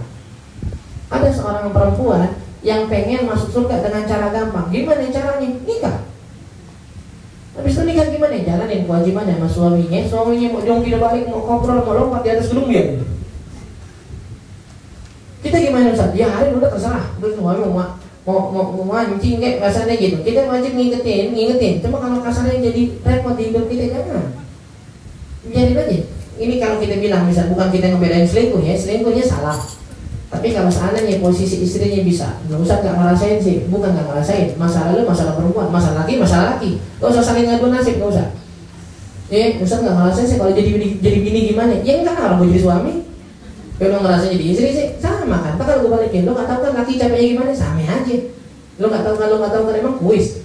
Ada seorang perempuan yang pengen masuk surga dengan cara gampang. Gimana caranya? Nikah. Habis itu nikah gimana? Jalanin kewajibannya sama suaminya. Suaminya mau jongkir balik, mau ngobrol, mau lompat di atas gedung dia. Kita gimana Ustaz? Ya hari udah terserah. Terus suami mau mancing kayak kasarnya gitu. Kita wajib ngingetin. Cuma kalau kasarnya jadi repot di hidup kita jangan. Biarin aja. Ini kalau kita bilang misal bukan kita ngebedain selingkuh ya, selingkuhnya salah. Tapi kalau seandainya posisi istrinya bisa, nggak usah nggak ngerasain sih, bukan nggak ngerasain. Masalah lu masalah perempuan, masalah laki. Gak usah saling ngadu nasib, gak usah. Ustaz nggak ngerasain sih kalau jadi bini gimana? Ya enggak orang gue jadi suami. Kalau ngerasa jadi istri sih sama kan. Kalau gue balikin, lo nggak tahu kan laki capeknya gimana, sama aja. Lo nggak tahu kan emang kuis.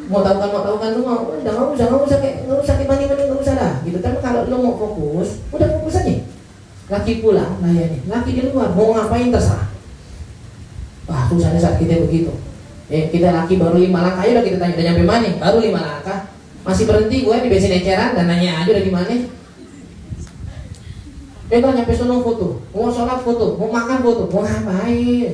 Mau tahu kan lo mau, udah nggak usah kayak mani nggak usah dah. Gitu. Tapi kalau lo mau fokus, udah fokus aja. Laki pulang, layani. Laki di luar, mau ngapain terserah. Wah, susahnya saat kita begitu. Kita laki baru 5 langkah, udah kita tanya udah nyampe mana? Baru 5 langkah, masih berhenti gue di bensin eceran dan nanya aja udah gimana? Kita nyampe sono foto, mau sholat foto, mau makan foto, mau ngapain?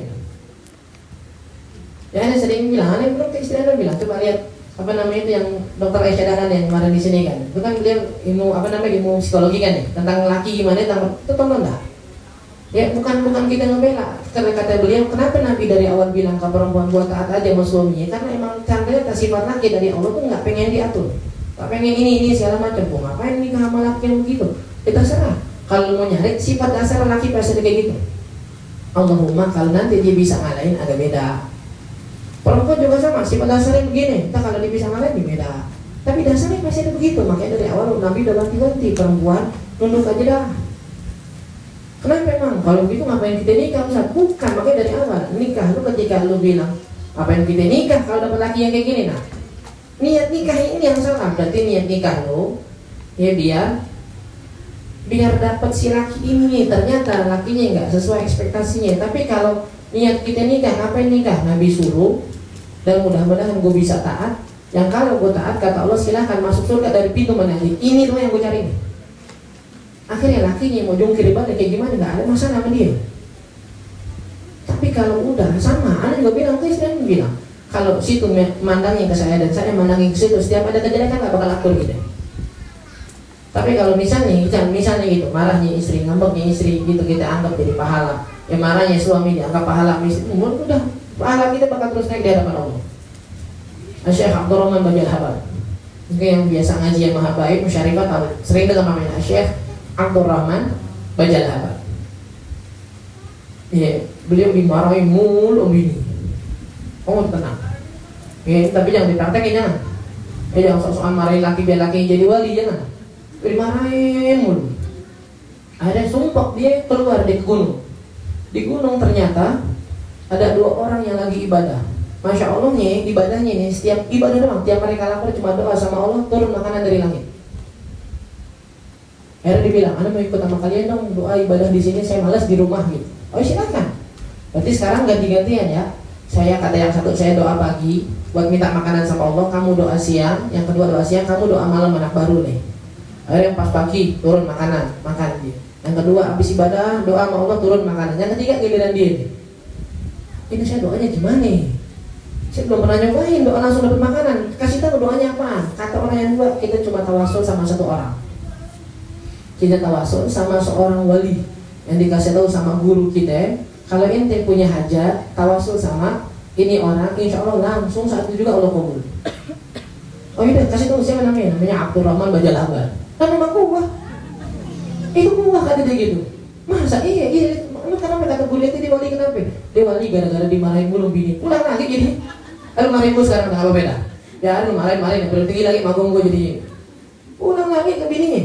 Ya ada sering bilang, ada belum ke istri ada bilang, coba lihat apa namanya itu yang dokter Aisyah Dahlan yang kemarin di sini kan, itu kan beliau ilmu psikologi kan ya, tentang laki gimana, tentang itu tonton dah. Ya bukan kita ngebela, karena kata beliau kenapa Nabi dari awal bilang ke perempuan buat taat aja sama suaminya, karena emang ternyata sifat laki dari Allah tuh nggak pengen diatur, nggak pengen ini segala macam, kok ngapain nikah sama laki yang begitu? Kita serah. Kalau mau nyari sifat dasar laki pasti kayak gitu. Allahumma kalau nanti dia bisa ngalahin agak beda. Perempuan juga sama, sifat dasarnya begini. Kita kalau dia bisa ngalahin beda. Tapi dasarnya pasti ada begitu. Makanya dari awal Nabi udah ganti-ganti perempuan tunduk aja dah. Kenapa emang? Kalau begitu ngapain kita nikah Ustaz? Bukan, makanya dari awal nikah lu ketika lu bilang ngapain kita nikah kalau dapat laki yang kayak gini, nah niat nikah ini yang salah. Berarti niat nikah lu ya biar dapat si laki ini, ternyata lakinya nggak sesuai ekspektasinya. Tapi kalau niat kita nikah, ngapain nikah? Nabi suruh, dan mudah-mudahan gue bisa taat. Yang kalau gue taat, kata Allah silahkan masuk surga dari pintu mana aja. Ini tuh yang gue cari nih. Akhirnya lakinya mau jungkir balik kayak gimana, nggak ada masalah sama dia. Tapi kalau udah sama, Anda juga bilang ke istri, bilang kalau situ mandangnya ke saya dan saya mandangin ke situ, setiap ada kejadian nggak bakal akur gitu. Tapi kalau misalnya gitu, marahnya istri, ngambeknya istri gitu kita anggap jadi pahala. Ya marahnya suami dianggap pahala istri, udah pahala kita bakal terus naik di hadapan Allah. Syekh Abdurrahman Bajal Habab, mungkin yang biasa ngaji yang maha baik, musyarifat tahu, sering dengar namanya Syekh Abdurrahman Bajal Habab. Ya, beliau dimarahin mulu ini. Oh tenang. Ya, tapi jangan dipraktekin jangan. Jangan sok-sokan marahin laki biar laki jadi wali jangan. Dimarahin mulu. Ada sumpah dia keluar di gunung. Di gunung ternyata ada 2 orang yang lagi ibadah. Masya Allah nih ibadahnya nih, setiap ibadah doang, tiap mereka lapar cuma doa sama Allah, turun makanan dari langit. Akhirnya dibilang, Anda mau ikut sama kalian dong doa ibadah di sini, saya malas di rumah gitu. Oh silakan. Berarti sekarang ganti-gantian ya. Saya kata yang satu saya doa pagi buat minta makanan sama Allah, kamu doa siang, yang kedua doa siang, kamu doa malam anak baru nih. Akhirnya pas pagi turun makanan, makan dia. Yang kedua habis ibadah doa sama Allah turun makanan. Yang ketiga giliran dia nih. ini saya doanya gimana? Saya belum pernah nyobain doa langsung dapat makanan. Kasih tahu doanya apa? Kata orang yang dua, kita cuma tawasul sama satu orang. Kita tawasul sama seorang wali yang dikasih tahu sama guru kita. Kalau ente punya hajat, tawasul sama ini orang, insya Allah langsung saat itu juga Allah kabul. Oh iya, kasih tahu siapa namanya? Namanya Abdurrahman Bajalaban. Kan memang gua. Itu gua kata dia gitu. Masa iya. Lu kenapa kata gue lihat dia wali kenapa? Dia wali gara-gara dimarahin mulu bini. Pulang lagi jadi. Lu marahin gue sekarang udah apa beda? Ya lu marahin berarti lagi magong gue jadi. Pulang lagi ke bininya.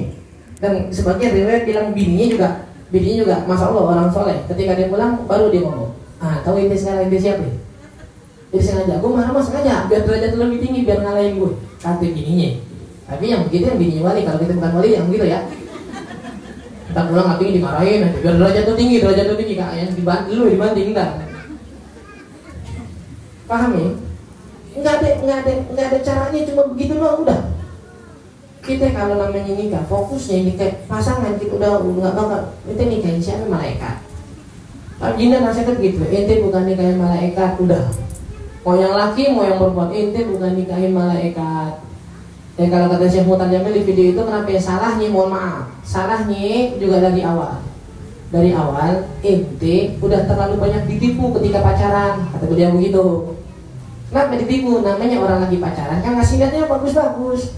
Dan sebagian riwayat bilang bininya juga masya Allah orang soleh. Ketika dia pulang baru dia ngomong. Ah tahu ini sekarang ini siapa? Jadi sengaja, gue marah sengaja biar derajat lebih tinggi biar ngalahin gue. Kata bininya. Tapi yang begitu yang bininya wali. Kalau kita bukan wali yang begitu ya. Kita pulang nanti dimarahin nanti biar derajat tuh tinggi kak yang dibanding enggak. Paham ya? Enggak ada caranya cuma begitu loh udah. Kita kalau namanya nikah fokusnya nikah pasangan kita udah enggak bakal kita nikahin siapa malaikat. Kalau jinnya nasihat gitu, ente bukan nikahin malaikat udah. Mau yang laki mau yang perempuan ente bukan nikahin malaikat. Dan kalau kata Syekh Mutar Jamil di video itu kenapa ya salahnya, mohon maaf, salahnya juga dari awal ente udah terlalu banyak ditipu ketika pacaran, kata beliau begitu. Kenapa ditipu? Namanya orang lagi pacaran kan ngasih lihatnya bagus-bagus.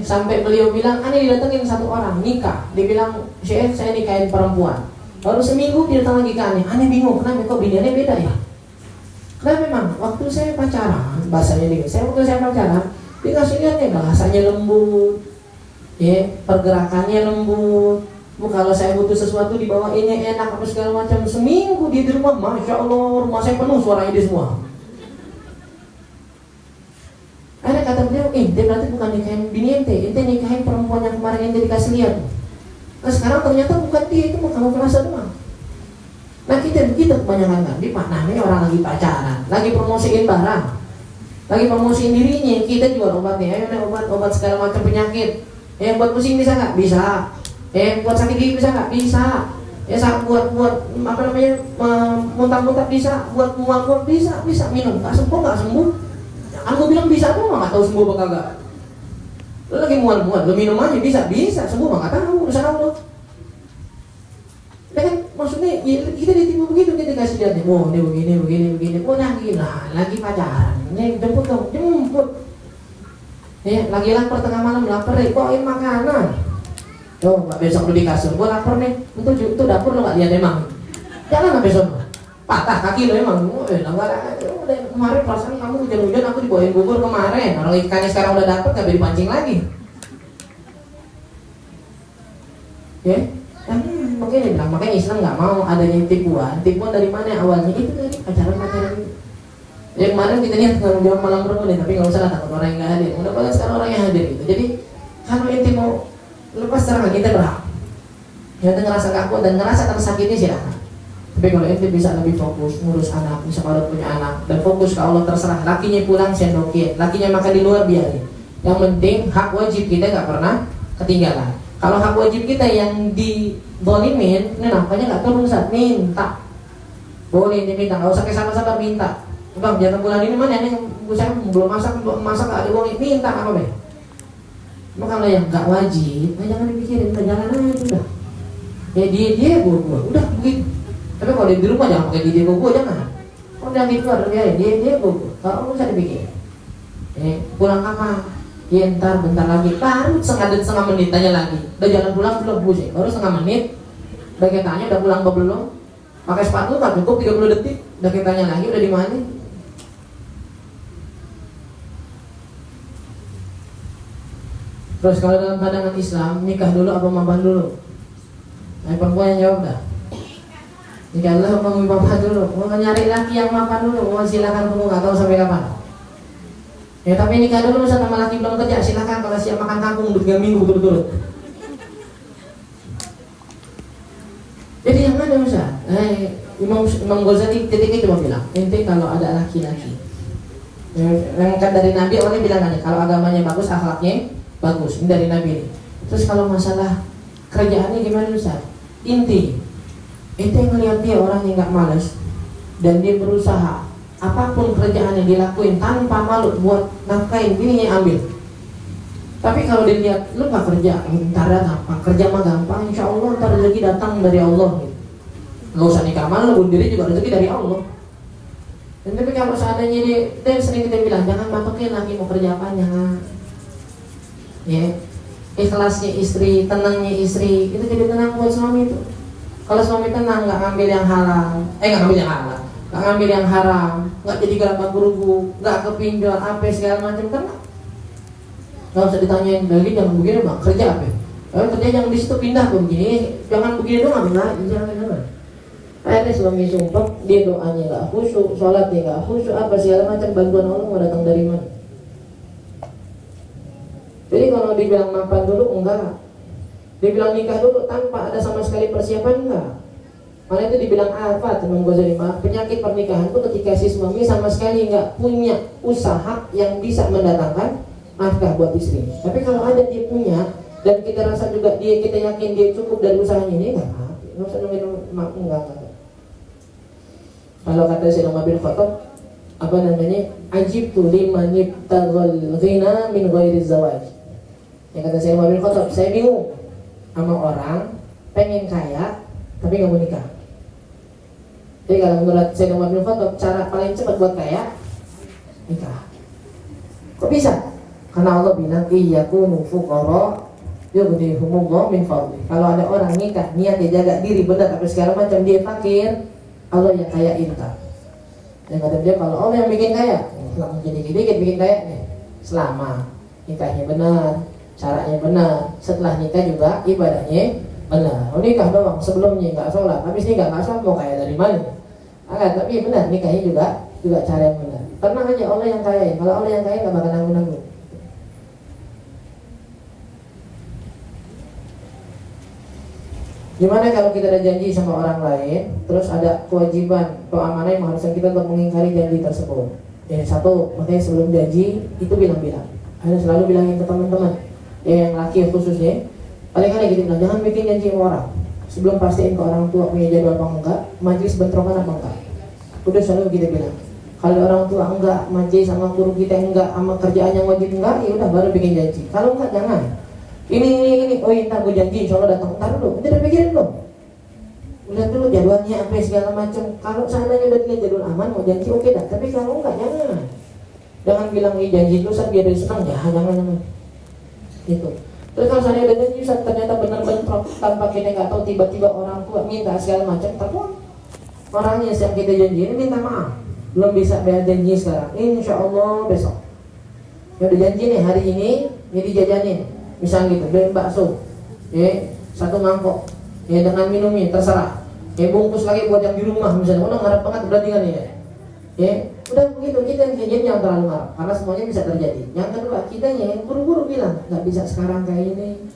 Sampai beliau bilang, aneh didatengin satu orang nikah, dia bilang Syekh saya nikahin perempuan. Baru seminggu dia datang lagi ke aneh bingung kenapa kok biniannya beda ya. Karena memang waktu saya pacaran, bahasanya nih, waktu saya pacaran, dikasih lihat nih bahasanya lembut, ya pergerakannya lembut. Kalau saya butuh sesuatu dibawainnya enak apa segala macam. Seminggu di rumah, masya Allah, rumah saya penuh suara ide semua. Ada kata beliau, ente berarti bukan nikahin bini ente nikahin perempuan yang kemarin ente dikasih lihat. Nah sekarang ternyata bukan dia, itu mau kamu merasa doang. Nah kita begitu kebanyakan kan, namanya orang lagi pacaran, lagi promosiin barang, lagi promosiin dirinya. Kita jual obatnya, ayo obat segala macam penyakit. Buat pusing bisa nggak? Bisa. Buat sakit gigi bisa nggak? Bisa. Buat apa namanya muntah-muntah bisa, buat mual bisa minum. Nggak sembuh. Aku bilang bisa tuh nggak tahu sembuh apa kagak. Lo lagi mual, lo minum aja bisa sembuh nggak tahu, urusan Allah. Kan maksudnya ya, kita ditipu begitu, kita kasih lihat nih, oh ini begini, oh nah gila, lagi pacaran, ini jemput ya, lagi lapar tengah malam lapar nih, bawain makanan, mbak besok lu di kasur, gua lapar nih, itu dapur lo nggak lihat emang, jangan besok patah kaki lo emang, udah kemarin perasaan kamu hujan-hujan aku dibawain bubur kemarin, orang ikannya sekarang udah dapet nggak bisa dipancing lagi, ya. Makanya Islam nggak mau adanya tipuan dari mana awalnya itu dari pacaran. Yang kemarin kita lihat kalau jawab malam perempuan tapi nggak usah lah takut orang yang nggak hadir. Mudah-mudahan sekarang orang yang hadir gitu. Jadi kalau ente mau lepas terang kita berhak. Ente ngerasa kaku dan ngerasa tersakiti silakan. Tapi kalau ente bisa lebih fokus ngurus anak, bisa kalau punya anak dan fokus ke Allah terserah. Lakinya pulang sendokin, lakinya makan di luar biarin. Yang penting hak wajib kita nggak pernah ketinggalan. Kalau hak wajib kita yang dizalimin, ini nampaknya nggak turun saat minta. Boleh diminta, nggak usah kayak sama-sama minta. Bang, jangan bulan ini mana yang saya belum masak nggak ada uang, minta apa be? Maka kalau yang nggak wajib, jangan dipikirin, jalan aja udah. Ya dia gua, udah begitu. Tapi kalau di rumah jangan pakai dia gua, jangan. Kalau udah di luar dia gua, kalau usah dipikirin. Pulang kapan? Ya ntar bentar lagi, baru setengah menit tanya lagi. Udah jalan pulang belum pusing, baru setengah menit. Udah kita tanya udah pulang belum? Pakai sepatu nggak cukup 30 detik. Udah kita tanya lagi udah di mana? Terus kalau dalam pandangan Islam nikah dulu apa mapan dulu? Nah perempuan yang jawab dah. Nikah dulu apa mapan dulu? Mau nyari laki yang mapan dulu? Mau silakan tunggu nggak tahu sampai kapan. Ya tapi nikah dulu Ustaz sama laki belum kerja, silakan kalau siap makan kangkung 3 minggu berturut-turut. Jadi yang mana Ustaz? Imam Ghazali ketika itu mau bilang, ente kalau ada laki-laki yang kan dari Nabi awalnya bilang aja kalau agamanya bagus, akhlaknya bagus, ini dari Nabi ini. Terus kalau masalah kerjaannya gimana Ustaz? Ente ngelihat dia orang yang nggak malas, dan dia berusaha apapun kerjaan yang dilakuin tanpa malu buat nafkahin bininya, ambil. Tapi kalau dia lihat lu gak kerja, ntar gampang, kerja mah gampang, insya Allah ntar rezeki datang dari Allah gitu. Gak usah nikah malu, bunuh diri juga rezeki dari Allah. Dan tapi kalau seandainya dia sering kita bilang jangan matokin lagi mau kerja apa, jangan. Ya, ikhlasnya istri, tenangnya istri, itu jadi tenang buat suami itu. Kalau suami tenang, nggak ngambil yang halal, nggak ngambil yang halal, nggak ngambil yang haram, nggak jadi galak gurugu, nggak kepinjol, apa segala macam, kan nggak usah ditanyain lagi, jangan begini bang, kerja apa? Kalau kerja jangan di situ pindah ke begini, jangan begini doang, jangan. Akhirnya suami sumpah, dia doanya nggak khusyuk, sholatnya nggak khusyuk, apa segala macam, bantuan Allah mau datang dari mana? Jadi kalau dibilang mapan dulu enggak, dibilang nikah dulu tanpa ada sama sekali persiapan enggak. Malah itu dibilang afat, Imam Ghazali, penyakit pernikahan itu ketika si suami sama sekali enggak punya usaha yang bisa mendatangkan nafkah buat istri. Tapi kalau ada dia punya dan kita rasa juga kita yakin dia cukup dari usahanya ini, enggak usah nungguin enggak. Kalau kata Sayyidina Umar bin Khattab, apa namanya, ajibtu liman ibtaghal ghina min ghairi zawaj. Yang kata Sayyidina Umar bin Khattab, saya bingung sama orang pengen kaya tapi nggak mau nikah. Jadi kalau menurut Sayyidina Umar bin Khattab, cara paling cepat buat kaya nikah. Kok bisa? Karena Allah bilang iyakunu fuqara yughnihumullah min fadli. Kalau ada orang nikah niat dia jaga diri benar tapi segala macam dia fakir, Allah yang kaya intan. Dan kata dia kalau Allah yang bikin kaya, selama dikit-dikit bikin kaya nih, selama nikahnya benar, caranya benar, setelah nikah juga ibadahnya benar. Oh, nikah doang sebelumnya nggak sholat, habis nikah nggak sholat, mau kaya dari mana? Tapi benar nikahnya juga cara yang benar. Tenang aja, Allah yang kaya. Kalau Allah yang kaya nggak bakal nanggung-nanggung. Gimana kalau kita ada janji sama orang lain, terus ada kewajiban atau amanah yang mengharuskan kita untuk mengingkari janji tersebut? Satu, makanya sebelum janji itu bilang-bilang. Harus selalu bilangin ke teman-teman, yang laki khususnya. Kali-kali kita bilang jangan bikin janji sama orang sebelum pastiin ke orang tua punya jadwal apa enggak, majelis bentrokan apa enggak. Udah selalu kita bilang. Kalau orang tua enggak, majelis sama guru kita enggak, sama kerjaan yang wajib enggak, ya udah baru bikin janji. Kalau enggak jangan. Ini, oh ntar gue janji insya Allah datang. Ntar dulu, udah pikirin belum? Lihat dulu jadwalnya apa segala macam. Kalau seandainya udah dilihat jadwal aman mau janji oke dah. Tapi kalau enggak jangan. Jangan bilang janji itu saat dia senang, jangan. Gitu. Terus kalau seandainya udah janji saat ternyata benar bentrok tanpa kita nggak tahu, tiba-tiba orang tua minta segala macam, terpon orangnya yang kita janji ini minta maaf, belum bisa bayar janji sekarang. Insya Allah besok. Ya udah janji nih hari ini, jadi jajanin. Misal gitu, beli bakso, satu mangkok, dengan minumnya terserah, bungkus lagi buat yang di rumah misalnya. Udah ngarep banget berarti kan ya, udah begitu kita yang terlalu ngarep, karena semuanya bisa terjadi. Yang kedua kita yang buru-buru bilang nggak bisa sekarang kayak ini,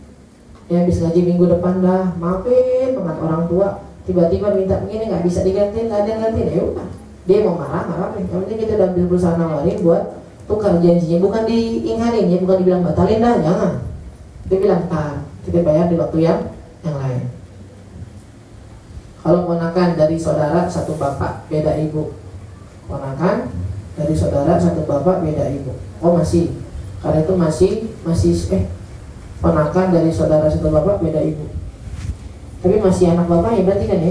habis ngaji minggu depan dah, maafin banget orang tua, tiba-tiba minta begini nggak bisa digantiin, nggak ada yang gantiin, ya udah dia mau marah, yang penting kita udah berusaha nawarin buat tukar janjinya, bukan diingatin ya, bukan dibilang batalin dah, jangan. Dia bilang, kita bayar di waktu yang lain. Kalau ponakan dari saudara satu bapak beda ibu, ponakan dari saudara satu bapak beda ibu, masih, karena itu masih ponakan dari saudara satu bapak beda ibu, tapi masih anak bapak ya berarti kan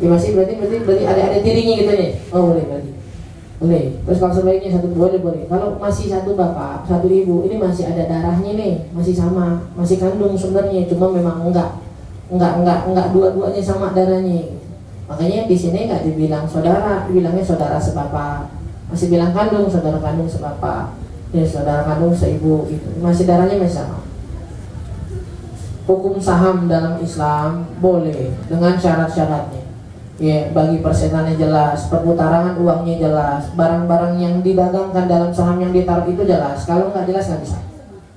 ya masih berarti ada tirinya gitu ya. Boleh berarti. Boleh. Terus kalau sebaiknya satu boleh. Kalau masih satu bapak, satu ibu, ini masih ada darahnya nih, masih sama, masih kandung sebenarnya, cuma memang enggak dua-duanya sama darahnya. Makanya di sini enggak dibilang saudara, dibilangnya saudara sebapak. Masih bilang kandung, saudara kandung sebapak, saudara kandung seibu gitu. Masih darahnya masih sama. Hukum saham dalam Islam boleh dengan syarat-syaratnya. Bagi persenannya jelas, perputaran uangnya jelas, barang-barang yang didagangkan dalam saham yang ditaruh itu jelas. Kalau nggak jelas nggak bisa.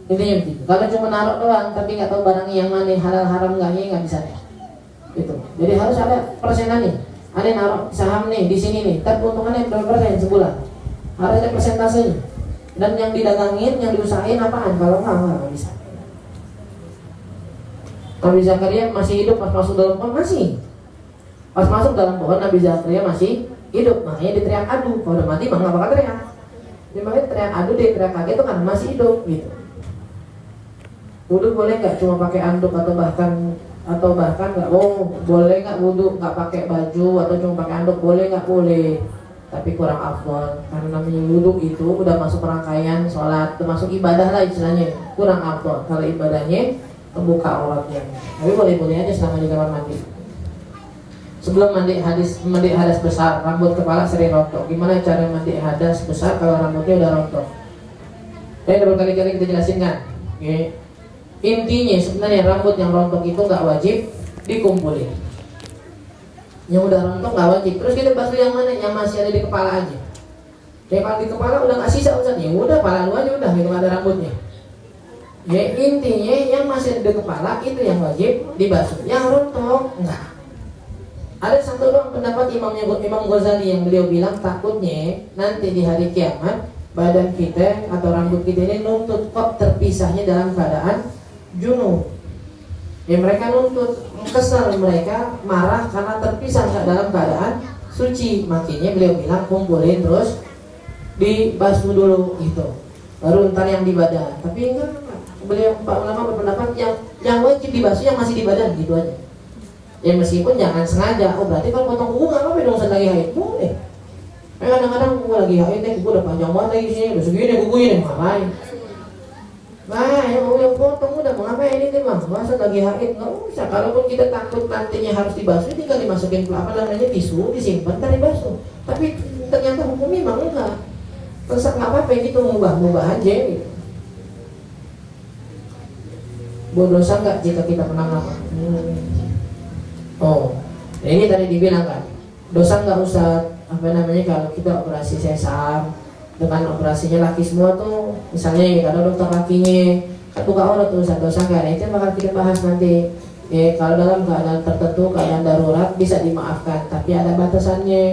Intinya begitu. Kalau cuma naruh doang tapi nggak tahu barangnya yang mana, halal haram nggak bisa deh. Gitu. Jadi harus ada persenannya. Ada naruh saham nih di sini nih, tapi keuntungannya berapa persen sebulan? Harus ada persentasenya. Dan yang didagangin, yang diusahain apaan? Kalau nggak bisa. Nabi Zakaria masih hidup pas masuk dalam masih. Pas masuk dalam pohon Nabi Zakaria masih hidup, makanya diteriak adu. Kalau udah mati mah nggak bakal teriak. Dia makanya teriak adu, dia teriak kaget itu karena masih hidup gitu. Wudhu boleh nggak cuma pakai anduk atau bahkan nggak? Oh boleh nggak wudhu nggak pakai baju atau cuma pakai anduk? Boleh nggak? Boleh, tapi kurang afdol karena namanya wudhu itu udah masuk rangkaian sholat, termasuk ibadah lah istilahnya. Kurang afdol kalau ibadahnya membuka auratnya. Tapi boleh-boleh aja selama di kamar mandi. Sebelum mandi hadas besar, rambut kepala sering rontok. Gimana cara mandi hadas besar kalau rambutnya udah rontok? Saya udah berkali-kali kita jelasin kan. Okay. Intinya sebenarnya rambut yang rontok itu nggak wajib dikumpulin. Yang udah rontok nggak wajib. Terus kita basuh yang mana? Yang masih ada di kepala aja. Ya kalau di kepala udah nggak sisa Ustaz, ya udah kepala lu aja udah, gitu ada rambutnya. Ya intinya yang masih ada di kepala itu yang wajib dibasuh. Yang rontok enggak. Ada satu doang pendapat Imam Ghazali yang beliau bilang takutnya nanti di hari kiamat badan kita atau rambut kita ini nuntut kok terpisahnya dalam keadaan junub. Ya mereka nuntut, kesal mereka, marah karena terpisah dalam keadaan suci. Makanya beliau bilang kumpulin terus dibasuh dulu gitu. Baru ntar yang di badan. Tapi enggak, beliau Pak ulama berpendapat yang wajib dibasuh yang masih di badan gitu aja. Ya meskipun jangan sengaja. Oh berarti kalau potong kuku nggak apa-apa dong lagi haid? Boleh. Kadang-kadang kuku lagi haid, kuku udah panjang banget lagi sini, udah segini kukunya nih, ngapain? Nah, yang udah potong udah mau ngapain ini bang? Masa lagi haid? Nggak usah. Kalaupun kita takut nantinya harus dibasuh, tinggal dimasukin apa namanya tisu, disimpan, ntar dibasuh. Tapi ternyata hukumnya memang enggak. Terus nggak apa-apa itu mubah aja. Gitu. Berdosa nggak jika kita pernah apa? Oh, ini tadi dibilang kan, dosa nggak usah apa namanya kalau kita operasi sesar dengan operasinya laki semua tuh, misalnya ya kalau dokter lakinya kan buka aurat tuh dosa nggak? Nah, itu bakal kita bahas nanti. Ya kalau dalam keadaan tertentu, keadaan darurat bisa dimaafkan, tapi ada batasannya.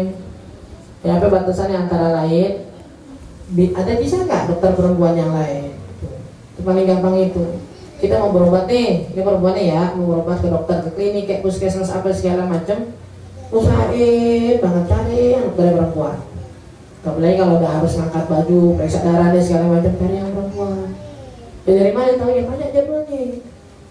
Ya apa batasannya antara lain? Ada bisa nggak dokter perempuan yang lain? Itu paling gampang itu. Kita mau berobat nih, ini perempuannya ya, mau berobat ke dokter, ke klinik, kayak puskesmas apa segala macam, usahain banget cari yang dari perempuan. Apalagi kalau udah harus ngangkat baju, periksa darahnya segala macam, cari yang perempuan. Ya dari mana tahu yang banyak jadwalnya.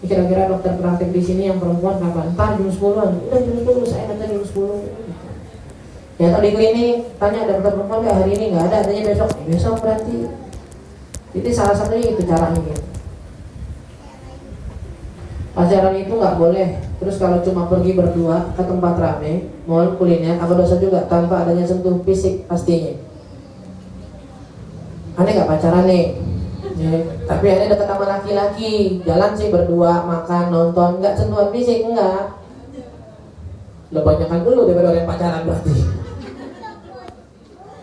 Kira-kira dokter praktek di sini yang perempuan kapan? Ntar jam 10-an, udah jam 10, saya nanti jam 10. Ya atau di klinik, tanya ada dokter perempuan nggak hari ini? Nggak ada, tanya besok. Besok berarti. Jadi salah satunya itu caranya gitu. Pacaran itu nggak boleh. Terus kalau cuma pergi berdua ke tempat rame, mall, kuliner, apa dosa juga tanpa adanya sentuh fisik pastinya. Aneh nggak pacaran nih? Ya, tapi aneh dekat sama laki-laki, jalan sih berdua, makan, nonton, nggak sentuhan fisik enggak. Lo banyakan dulu daripada orang pacaran berarti.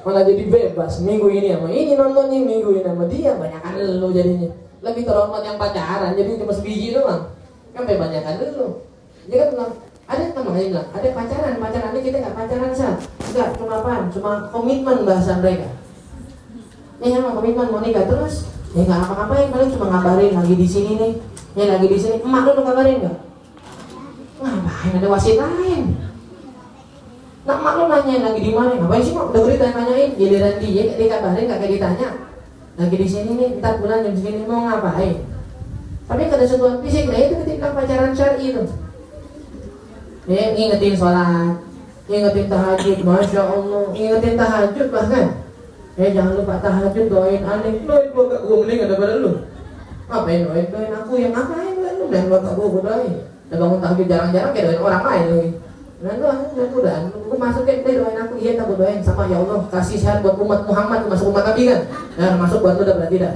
Malah jadi bebas minggu ini sama ini nontonnya, minggu ini sama dia, banyakan lo jadinya. Lebih terhormat yang pacaran, jadi cuma sebiji doang. Kan kebanyakan dulu. Dia kan bilang, ada temannya bilang, ada pacaran ini kita nggak pacaran sah, nggak cuma apa, cuma komitmen bahasa mereka. Ini emang komitmen mau nikah terus, ya nggak apa-apain, paling cuma ngabarin lagi di sini nih, ya lagi di sini, emak lu kabarin nggak? Ngapain ada wasit lain? Nah emak lu nanya lagi di mana? Ngapain sih mak? Udah berita nanyain, giliran dia dikabarin nggak kayak ditanya. Lagi di sini nih, 4 bulan jam segini mau ngapain? Tapi kada sentuhan fisik, nah itu kita bilang pacaran syar'i itu. Ya, ngingetin sholat, ngingetin tahajud, masya Allah, ngingetin tahajud bahkan. Ya jangan lupa tahajud, doain aneh, doain bapak gue mending ada pada lu. Ngapain doain aku yang ngapain doain lu dan bapak gue doain. Udah bangun tahajud jarang-jarang kayak doain orang lain lagi. Dan mudah-mudahan gue masukin deh doain aku, iya tak gue doain sama ya Allah kasih sehat buat umat Muhammad, masuk umat Nabi kan. Nah masuk buat lu udah berarti dah.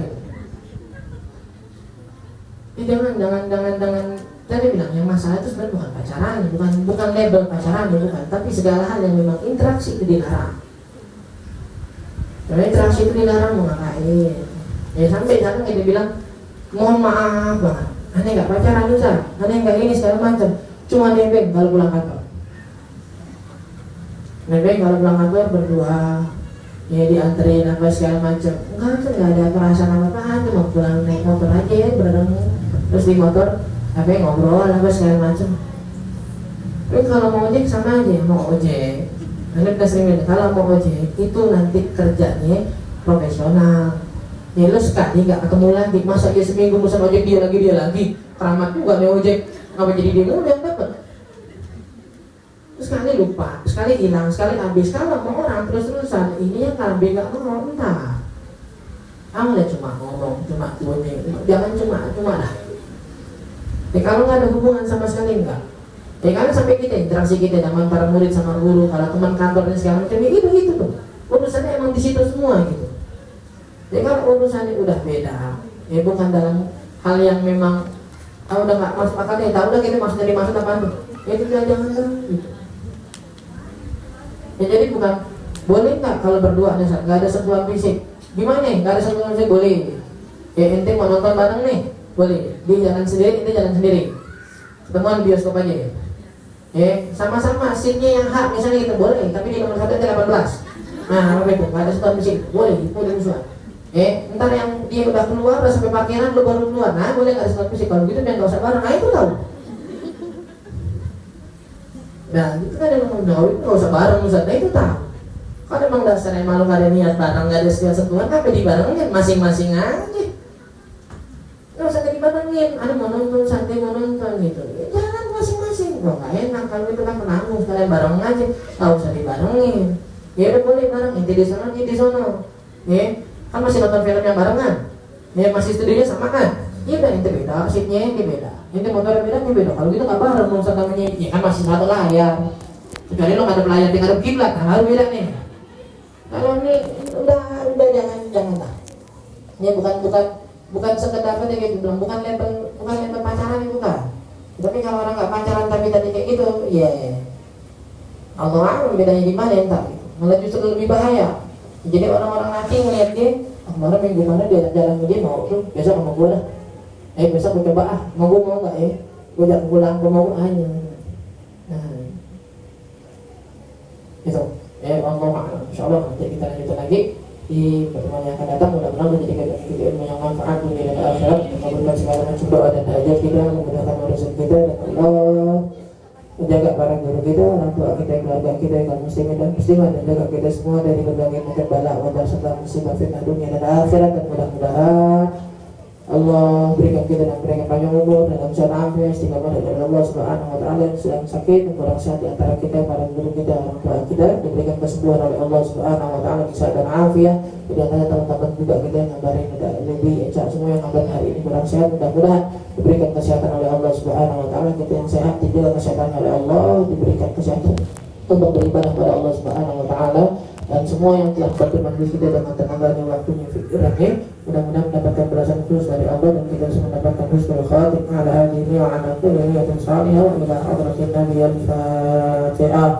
Jangan tadi bilang yang masalah itu sebenarnya bukan pacaran, bukan label pacaran, bukan, tapi segala hal yang memang interaksi itu dilarang. Karena interaksi itu dilarang mau ngapain? Ya sampai sekarang kita bilang mohon maaf banget, aneh nggak pacaran Ustaz, aneh nggak ini segala macam, cuma nebeng kalau pulang kantor. Nebeng kalau pulang kantor berdua, ya dianterin apa segala macam, nggak ada perasaan apa-apaan, cuma pulang naik motor aja ya bareng. Terus di motor apa ngobrol apa segala macam. Tapi kalau mau ojek sama aja, mau ojek. Anda udah sering bilang, kalau mau ojek itu nanti kerjanya profesional. Ya lo sekali nggak ketemu lagi, masa dia seminggu musim ojek dia lagi, keramat juga nih ojek, ngapa jadi dia mulu yang dapat? Sekali lupa, sekali hilang, sekali habis. Kalau mau orang terus-terusan, ini yang ngambil nggak mau, entah. Kamu udah cuma ngomong, cuma bunyi, jangan cuma dah. Ya kalau nggak ada hubungan sama sekali enggak. Ya karena sampai kita interaksi kita dengan para murid sama guru, kalau teman kantor dan segala macam itu tuh. Urusannya emang di situ semua gitu. Ya kalau urusannya udah beda, ya bukan dalam hal yang memang udah nggak masuk akal ya, tahu udah kita maksud apa tuh? Ya itu jangan gitu. Ya jadi bukan boleh nggak kalau berdua nggak ada sentuhan fisik? Gimana? Nggak ada sentuhan fisik boleh. Ya ente mau nonton bareng nih, boleh. Dia jalan sendiri, ente jalan sendiri. Ketemuan bioskop aja ya. Sama-sama scene-nya yang hak misalnya kita boleh, tapi di nomor 1 ada 18. Nah, apa itu? Nggak ada sentuhan fisik, boleh musuhan. Ntar yang dia udah keluar, udah sampai parkiran, lu baru keluar. Nah, boleh nggak ada sentuhan fisik? Kalau gitu, dan nggak usah bareng. Nah, itu tahu. Nah, itu kan yang ngomong, nggak usah bareng, Ustaz. Nah, itu tahu. Kalau emang dasarnya malu nggak ada niat bareng, nggak ada sentuhan, apa dibarengin masing-masing aja. Nggak usah dibarengin. Ada mau nonton, santai mau nonton gitu. Ya, jangan masing-masing. Wah, nggak enak kalau itu kan menanggung, sekalian bareng aja. Nggak usah dibarengin. Ya udah boleh bareng, inti di sana, inti di sono. Kan masih nonton film yang barengan. Masih studionya sama kan? Iya udah, inti beda, seatnya ini beda. Inti motornya beda, ini beda. Kalau gitu nggak bareng, mau namanya. Ya kan masih satu layar. Kecuali lo ngadep layar, dia ngadep kiblat, nah baru beda nih. Kalau ini udah jangan lah. Ini bukan sekedar apa dia gitu bilang, bukan level pacaran itu kan. Tapi kalau orang nggak pacaran tapi tadi kayak gitu, ya Allah alam bedanya di mana entar. Malah justru lebih bahaya. Jadi orang-orang nanti ngeliat dia, kemarin minggu mana dia jalan dia mau tuh, besok sama gue dah. Besok gue coba mau gue mau nggak gue ajak pulang, gue mau aja. Nah, itu. Allah, insyaallah nanti kita lanjutkan lagi di pertemuan yang akan datang. Mudah-mudahan menjadi kita ilmu yang manfaat dunia dan akhirat, mengabulkan segala macam doa dan hajat kita, memudahkan urusan kita, dan Allah menjaga para guru kita, orang tua kita, keluarga kita, kaum muslimin dan muslimat, dan jaga kita semua dari berbagai macam bala, wabah serta musibah fitnah dunia dan akhirat. Dan mudah-mudahan Allah berikan kita dan berikan panjang umur dalam sehat afiat, istiqamah dari Allah Subhanahu wa taala. Yang sedang sakit, kurang sehat di antara kita, para guru kita, orang tua kita, diberikan kesembuhan oleh Allah Subhanahu wa taala, kesehatan afiat. Di antara teman-teman juga kita yang ngabarin ada lebih semua yang ngabarin hari ini kurang sehat, mudah-mudahan diberikan kesehatan oleh Allah Subhanahu wa taala. Kita yang sehat dijaga kesehatan oleh Allah, diberikan kesehatan untuk beribadah kepada Allah Subhanahu wa taala. Dan semua yang telah berteman di kita dengan tenaganya, waktunya, fikirannya, mudah-mudahan mendapatkan balasan khusus dari Allah, dan kita bisa mendapatkan husnul khatimah ala hadhihi wa ala kulli niyatin salihah wa ila hadratin nabiyil fatihah.